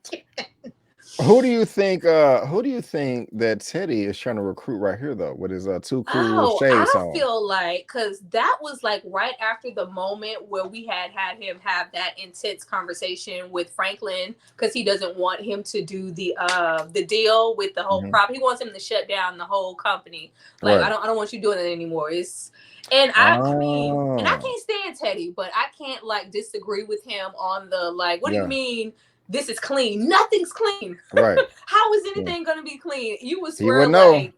Who do you think that Teddy is trying to recruit right here though with his too cool shades on? I feel like because that was like right after the moment where we had him have that intense conversation with Franklin because he doesn't want him to do the deal with the whole prop. He wants him to shut down the whole company. Like I don't want you doing it anymore. I mean, and I can't stand Teddy, but I can't like disagree with him on the like, what do you mean this is clean? Nothing's clean. Right. How is anything gonna be clean? You would swear like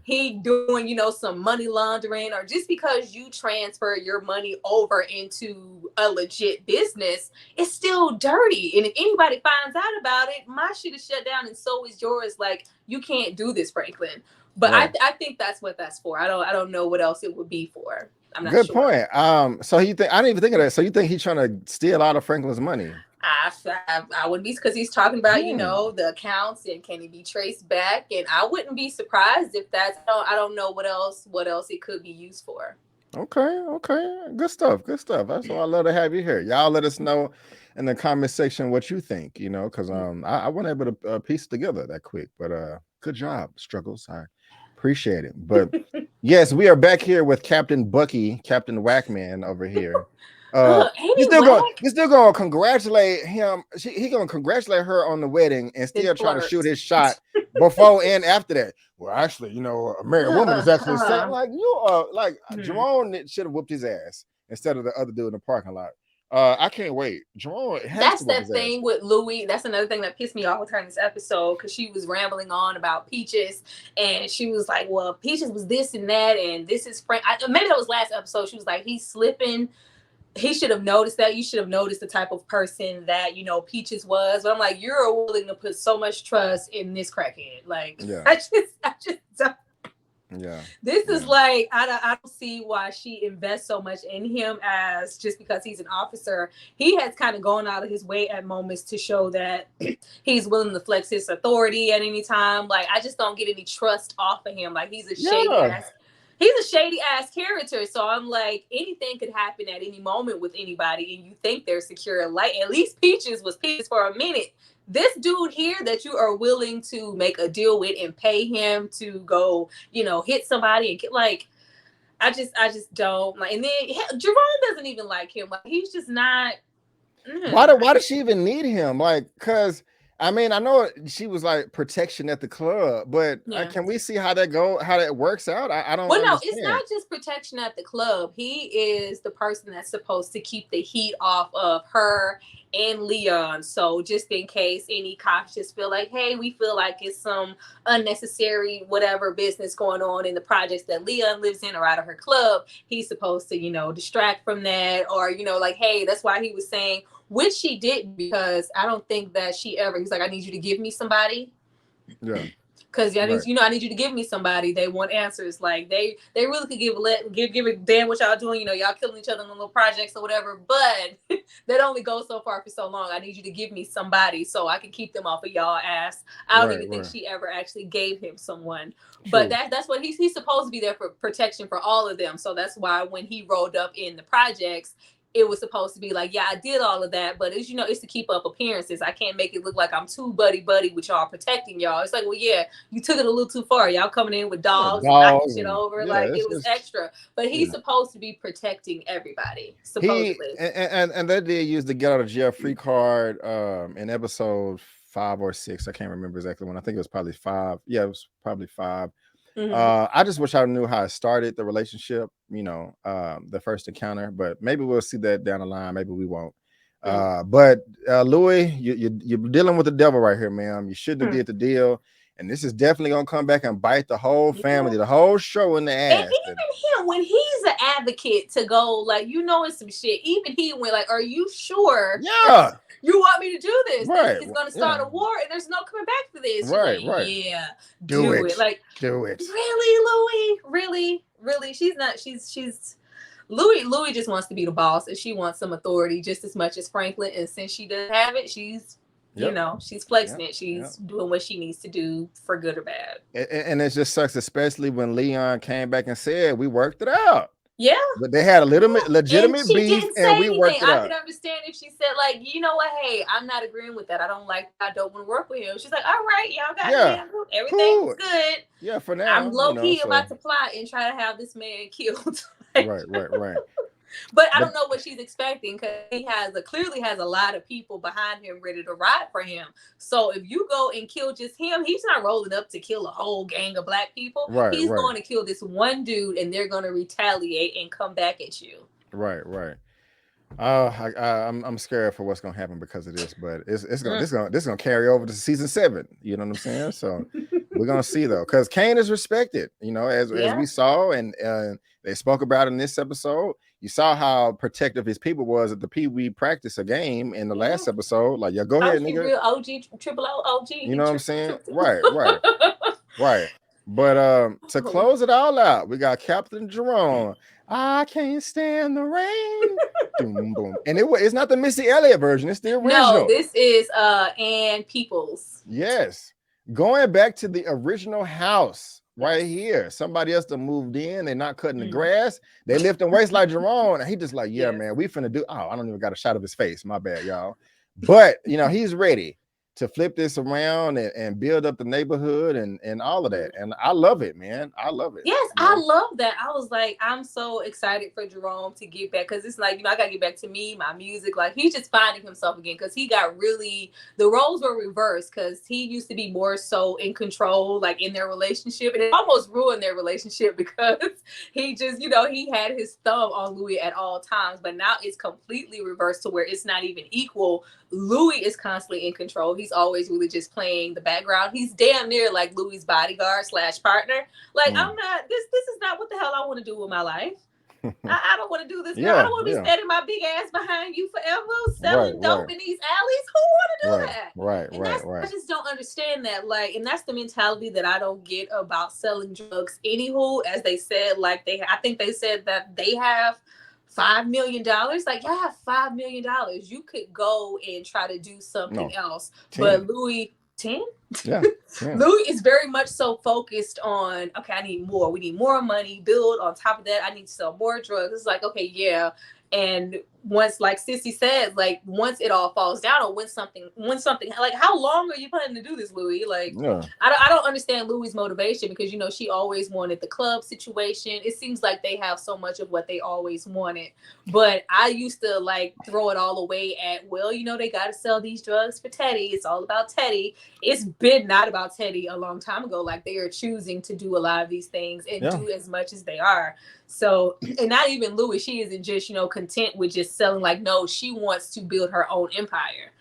he doing, some money laundering, or just because you transfer your money over into a legit business, it's still dirty. And if anybody finds out about it, my shit is shut down and so is yours. Like, you can't do this, Franklin. But I think that's what that's for. I don't know what else it would be for. I'm not sure. Good point. So you think I didn't even think of that. So you think he's trying to steal out of Franklin's money? I wouldn't be, because he's talking about the accounts and can it be traced back, and I wouldn't be surprised if that's. I don't know what else it could be used for. Okay, good stuff. That's why I love to have you here. Y'all let us know in the comment section what you think. Because I wasn't able to piece it together that quick, but good job, Struggles. I appreciate it. But yes, we are back here with Captain Bucky, Captain Whackman over here. He's still gonna congratulate him. He gonna congratulate her on the wedding and still try to shoot his shot before and after that. Well, actually, a married woman is actually saying like Jerome should have whooped his ass instead of the other dude in the parking lot. I can't wait. Jerome, that's that thing with Louis. That's another thing that pissed me off with her in this episode, because she was rambling on about Peaches, and she was like, "Well, Peaches was this and that, and this is Frank." Maybe that was last episode. She was like, "He's slipping. He should have noticed that. You should have noticed the type of person that Peaches was." But I'm like, you're willing to put so much trust in this crackhead. Like, I just don't. Yeah. This is like, I don't see why she invests so much in him, as just because he's an officer. He has kind of gone out of his way at moments to show that he's willing to flex his authority at any time. Like, I just don't get any trust off of him. Like, he's a shady ass character. So I'm like, anything could happen at any moment with anybody, and you think they're secure. Like, at least Peaches was Peaches for a minute. This dude here that you are willing to make a deal with and pay him to go, hit somebody and get, like, I just don't like. And then Jerome doesn't even like him. Like, he's just not. Why does she even need him? Like, because I mean, I know she was like protection at the club, but can we see how that works out? I don't. Well, no, it's not just protection at the club. He is the person that's supposed to keep the heat off of her and Leon. So just in case any cops just feel like, hey, we feel like it's some unnecessary whatever business going on in the projects that Leon lives in or out of her club, he's supposed to, distract from that, or, like, hey, that's why he was saying, which she did, because I don't think that he's like, I need you to give me somebody. Yeah. Because I need you to give me somebody. They want answers. Like they really could give a damn what y'all doing. Y'all killing each other in little projects or whatever. But that only goes so far for so long. I need you to give me somebody so I can keep them off of y'all ass. I don't even think she ever actually gave him someone. True. But that's what he's supposed to be there for, protection for all of them. So that's why when he rolled up in the projects, it was supposed to be like, yeah, I did all of that, but it's, it's to keep up appearances. I can't make it look like I'm too buddy with y'all, protecting y'all. It's like, well, yeah, you took it a little too far. Y'all coming in with dogs and knocking shit over. Yeah, like it was extra. But he's supposed to be protecting everybody, supposedly. And they did use the get out of jail free card in episode 5 or 6. I can't remember exactly when. I think it was probably 5. Yeah, it was probably 5. Mm-hmm. I just wish I knew how it started, the relationship, the first encounter, but maybe we'll see that down the line. Maybe we won't. But Louis, you're dealing with the devil right here, ma'am. You shouldn't have did the deal. And this is definitely going to come back and bite the whole family, the whole show in the ass. And even him, when he's an advocate to go, like, it's some shit. Even he went like, are you sure? Yeah. You want me to do this? Right. He's going to start a war and there's no coming back for this. Right, like, yeah. Do it. Like, do it. Really, Louis? Really? She's not, she's Louis just wants to be the boss and she wants some authority just as much as Franklin. And since she doesn't have it, she's, she's flexing it. She's doing what she needs to do for good or bad. And it just sucks, especially when Leon came back and said, we worked it out. Yeah. But they had a legitimate beef and we worked it out. I could understand if she said, like, you know what, hey, I'm not agreeing with that. I don't want to work with him. She's like, all right, y'all got it handled. Everything's good. Yeah, for now. I'm low-key about to plot and try to have this man killed. Right. But I don't know what she's expecting because he clearly has a lot of people behind him ready to ride for him. So if you go and kill just him, he's not rolling up to kill a whole gang of black people. He's going to kill this one dude and they're going to retaliate and come back at you. Right. I'm scared for what's going to happen because of this, but this gonna carry over to season 7. You know what I'm saying? So we're gonna see though, because Kane is respected. As we saw, and they spoke about in this episode. You saw how protective his people was at the Pee Wee practice a game in the last episode. Like, go ahead, nigga. Real OG, triple OG. You know what I'm saying? Right. But to close it all out, we got Captain Jerome. I can't stand the rain. Boom, boom. And it's not the Missy Elliott version. It's the original. No, this is Ann Peoples. Yes. Going back to the original house. Right here, somebody else that moved in. They're not cutting the grass. They lifting weights like Jerome, and he just like, man, we finna do. Oh, I don't even got a shot of his face. My bad, y'all. But he's ready to flip this around and build up the neighborhood and all of that. And I love it, man. I love it. Yes, I love that. I was like, I'm so excited for Jerome to get back because it's like, I got to get back to me, my music. Like, he's just finding himself again because he got the roles were reversed because he used to be more so in control, like in their relationship. And it almost ruined their relationship because he just, he had his thumb on Louis at all times. But now it's completely reversed to where it's not even equal. Louis is constantly in control. He's always really just playing the background. He's damn near like Louis' bodyguard / partner. Like, I'm not, this is not what the hell I want to do with my life. I don't want to do this. I don't want to be standing my big ass behind you forever, selling dope in these alleys. Who want to do that? Right. I just don't understand that. Like, and that's the mentality that I don't get about selling drugs. Anywho, as they said, like I think they said that they have $5 million. Like, y'all have $5 million. You could go and try to do something else. 10. But Louis, 10? Yeah. Louis is very much so focused on, okay, I need more. We need more money. Build on top of that. I need to sell more drugs. It's like, okay, yeah. And once, like Sissy said, like once it all falls down or when something, like how long are you planning to do this, Louis? Like, I don't understand Louis' motivation because, she always wanted the club situation. It seems like they have so much of what they always wanted. But I used to like throw it all away at, well, they got to sell these drugs for Teddy. It's all about Teddy. It's been not about Teddy a long time ago. Like they are choosing to do a lot of these things and do as much as they are. So, and not even Louis, she isn't just, content with just selling. Like, no, she wants to build her own empire.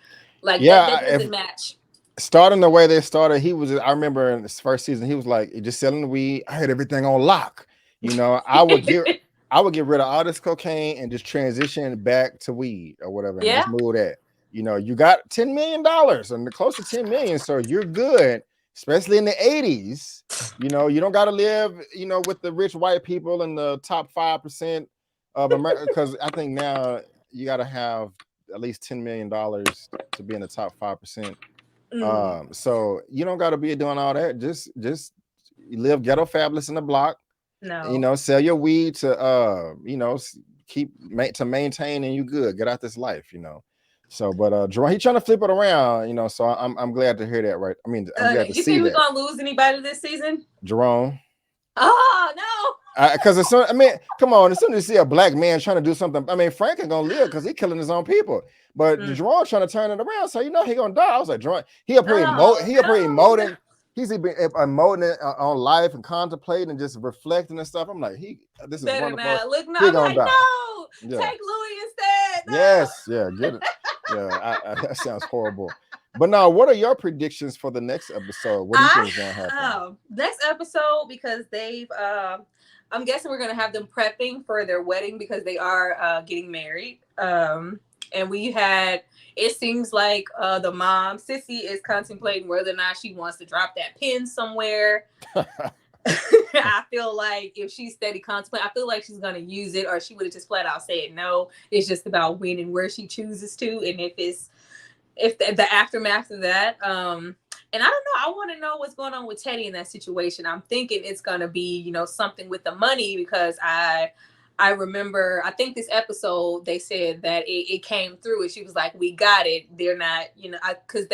Like, that doesn't match. Starting the way they started, I remember in this first season, he was like, just selling the weed. I had everything on lock. I would get rid of all this cocaine and just transition back to weed or whatever. And just move that. You got $10 million and close to 10 million. So you're good. especially in the 80s. You know, you don't got to live, you know, with the rich white people and the top 5% of America, because I think now you got to have at least $10 million to be in the top 5%. So you don't got to be doing all that. Just live ghetto fabulous in the block. You No. know, sell your weed to you know, to maintain, and you good. Get out this life, you know. So, but Jerome, he trying to flip it around, you know. So I'm glad to hear that, right? I mean, I'm glad to You see think we're that. gonna lose anybody this season? Jerome. Oh no. Because as soon, I mean, come on, as soon as you see a black man trying to do something, I mean, Frank is gonna live because he's killing his own people. But Jerome trying to turn it around, so you know he gonna die. I was like, Jerome, he up here emoting. He's been emoting on life and contemplating and just reflecting and stuff. I'm like, this is better wonderful. not. Look, no, He I'm gonna like, die. no, Yeah. take Louis instead. No. Yes, yeah, get it. Yeah, that sounds horrible. But now, what are your predictions for the next episode? What do you think is gonna happen? Next episode, because they've I'm guessing we're gonna have them prepping for their wedding because they are getting married. And we had, it seems like the mom, Sissy, is contemplating whether or not she wants to drop that pin somewhere. I feel like if she's steady contemplating, I feel like she's going to use it, or she would have just flat out said no. It's just about when and where she chooses to. And if the aftermath of that, and I don't know, I want to know what's going on with Teddy in that situation. I'm thinking it's going to be, you know, something with the money, because I remember, I think this episode, they said that it came through and she was like, we got it. They're not, you know, because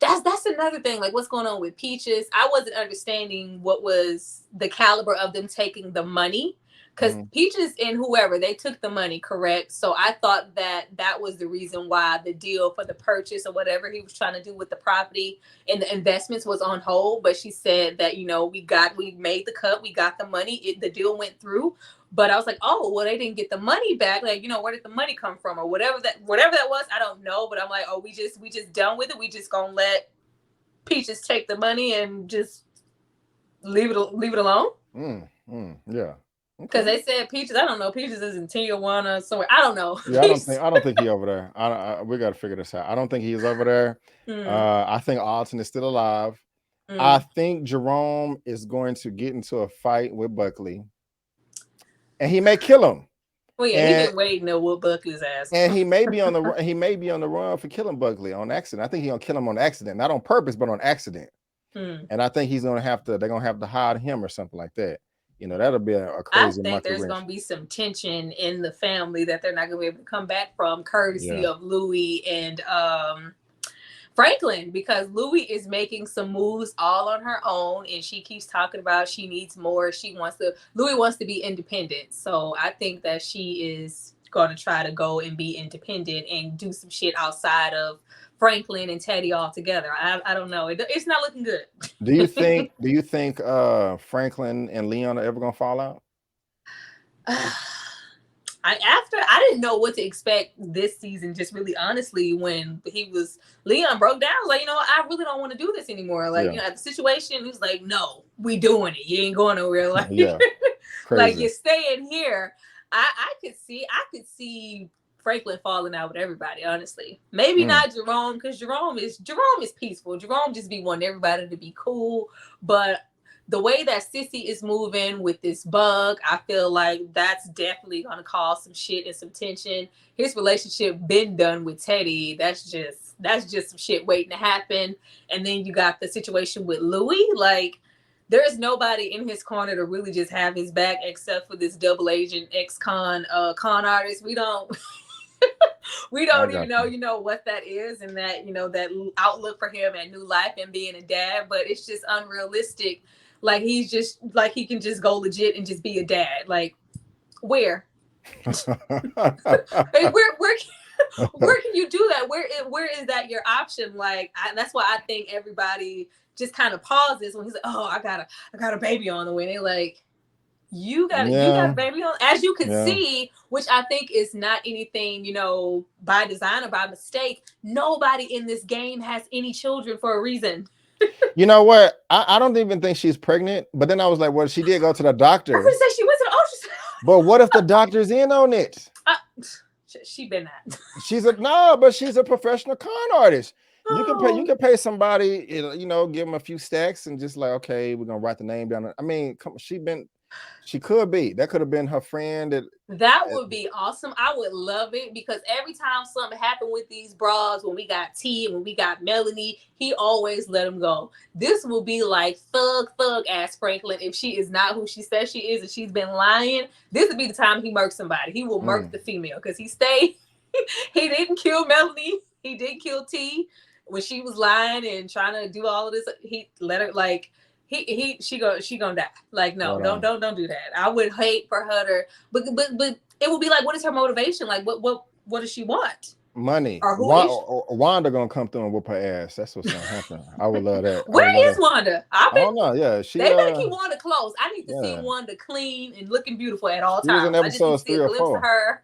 that's another thing. Like, what's going on with Peaches? I wasn't understanding what was the caliber of them taking the money, because Peaches and whoever, they took the money, correct? So I thought that was the reason why the deal for the purchase or whatever he was trying to do with the property and the investments was on hold. But she said that, you know, we made the cut, we got the money, the deal went through. But I was like, oh, well, they didn't get the money back. Like, you know, where did the money come from, or whatever that was? I don't know. But I'm like, oh, we just done with it. We just gonna let Peaches take the money and just leave it alone. Yeah. Because they said Peaches, I don't know, Peaches is in Tijuana somewhere. I don't know. Yeah, I don't think he's over there. We got to figure this out. I don't think he's over there. I think Alton is still alive. I think Jerome is going to get into a fight with Buckley, and he may kill him. Well, yeah, he's been waiting to whoop Buckley's ass. And he may be on the run for killing Buckley on accident. I think he's gonna kill him on accident, not on purpose, but on accident. And I think they're gonna have to hide him or something like that. You know, that'll be a crazy. I think there's going to be some tension in the family that they're not going to be able to come back from, courtesy of Louis and Franklin, because Louis is making some moves all on her own, and she keeps talking about she needs more. Louis wants to be independent. So I think that she is going to try to go and be independent and do some shit outside of Franklin and Teddy all together. I don't know. It's not looking good. Do you think Franklin and Leon are ever gonna fall out? I didn't know what to expect this season, just really honestly, when Leon broke down. I was like, you know what, I really don't want to do this anymore. Like, you know, at the situation, he was like, no, we doing it. You ain't going nowhere. Like, like, you're staying here. I could see Franklin falling out with everybody, honestly. Maybe not Jerome, because Jerome is peaceful. Jerome just be wanting everybody to be cool. But the way that Sissy is moving with this bug, I feel like that's definitely gonna cause some shit and some tension. His relationship been done with Teddy. That's just some shit waiting to happen. And then you got the situation with Louis. Like, there is nobody in his corner to really just have his back except for this double agent ex-con artist. We don't even know, you know, what that is, and that, you know, that outlook for him at new life and being a dad. But it's just unrealistic. Like, he's just like, he can just go legit and just be a dad. Like, where? Hey, where can you do that? Where is that your option? Like, that's why I think everybody just kind of pauses when he's like, oh, I got a baby on the way. And they're like, you got a baby on, as you can see, which I think is not anything, you know, by design or by mistake. Nobody in this game has any children for a reason. You know what? I don't even think she's pregnant. But then I was like, well, she did go to the doctor. I was gonna say she went to the ultrasound. But what if the doctor's in on it? She been that. She's a professional con artist. You can pay somebody, you know, give them a few stacks and just like, okay, we're gonna write the name down. I mean, she could be. That could have been her friend. That would be awesome. I would love it because every time something happened with these bras, when we got T and when we got Melanie, he always let them go. This will be like thug ass Franklin if she is not who she says she is and she's been lying. This would be the time he murks somebody. He will murk the female because he stayed. He didn't kill Melanie. He did kill T when she was lying and trying to do all of this. He let her like. She gonna die. Like, no, Right don't do that. I would hate for her to, but it would be like, what is her motivation? Like, what does she want? money. Or Wanda gonna come through and whoop her ass. That's what's gonna happen. I would love that. Where is Wanda? I don't know. Yeah, they better keep Wanda close. I need to see Wanda clean and looking beautiful at all times. I just need to see a glimpse of her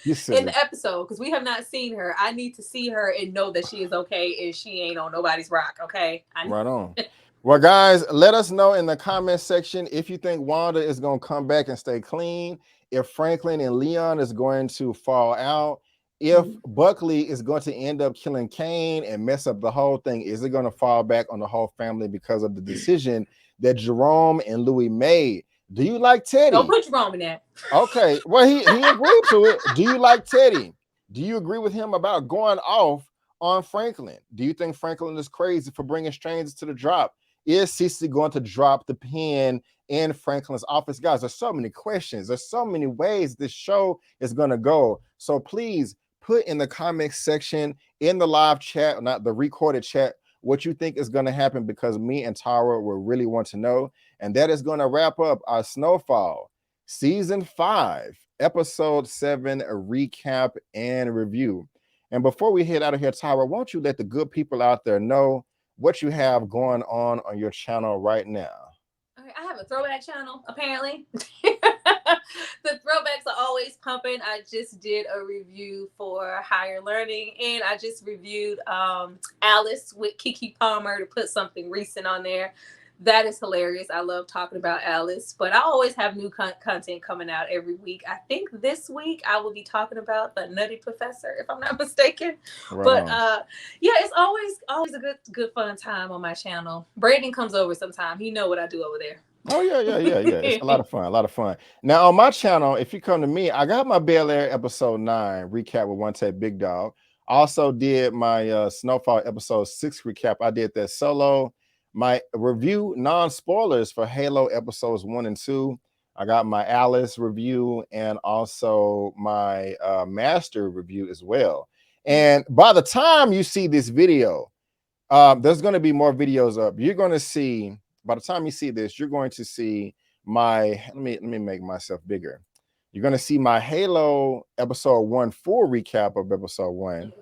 in the episode because we have not seen her. I need to see her and know that she is okay and she ain't on nobody's rock. Okay, right on. Well, guys, let us know in the comment section if you think Wanda is going to come back and stay clean, if Franklin and Leon is going to fall out, if Buckley is going to end up killing Kane and mess up the whole thing. Is it going to fall back on the whole family because of the decision that Jerome and Louis made? Do you like Teddy? Don't put Jerome in that. Okay, well, he agreed to it. Do you like Teddy? Do you agree with him about going off on Franklin? Do you think Franklin is crazy for bringing strangers to the drop? Is Cece going to drop the pen in Franklin's office? Guys, there's so many questions. There's so many ways this show is going to go. So please put in the comment section, in the live chat, not the recorded chat, what you think is going to happen, because me and Tara will really want to know. And that is going to wrap up our Snowfall Season 5, Episode 7 recap and review. And before we head out of here, Tara, won't you let the good people out there know what you have going on your channel right now? Okay, I have a throwback channel, apparently. The throwbacks are always pumping. I just did a review for Higher Learning, and I just reviewed Alice with Keke Palmer to put something recent on there. That is hilarious. I love talking about Alice, but I always have new content coming out every week. I think this week I will be talking about the Nutty Professor, if I'm not mistaken. Right. But yeah, it's always a good fun time on my channel. Brandon comes over sometime. He know what I do over there. Oh yeah. It's a lot of fun. Now on my channel, if you come to me, I got my Bel Air episode 9 recap with OneTakeBigDog. Also did my Snowfall episode 6 recap. I did that solo. My review non-spoilers for Halo episodes 1 and 2. I got my Alice review and also my master review as well. And by the time you see this video, there's going to be more videos up. You're going to see, by the time you see this, you're going to see my, let me make myself bigger. You're going to see my Halo episode 1 full recap of episode 1.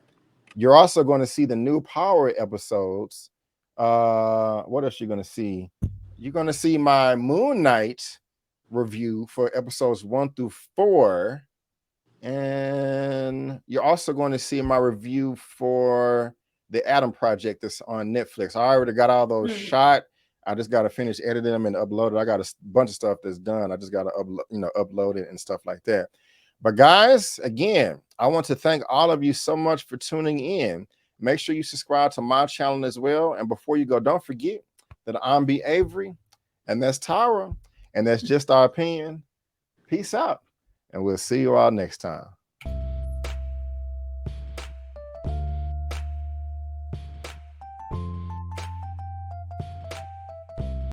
You're also going to see the new Power episodes. What else you're going to see? You're going to see my Moon Knight review for episodes 1 through 4. And you're also going to see my review for the Adam Project that's on Netflix. I already got all those shot. I just got to finish editing them and upload it. I got a bunch of stuff that's done. I just got to upload it and stuff like that. But guys, again, I want to thank all of you so much for tuning in. Make sure you subscribe to my channel as well. And before you go, don't forget that I'm B. Avery, and that's Tara, and that's just our opinion. Peace out, and we'll see you all next time.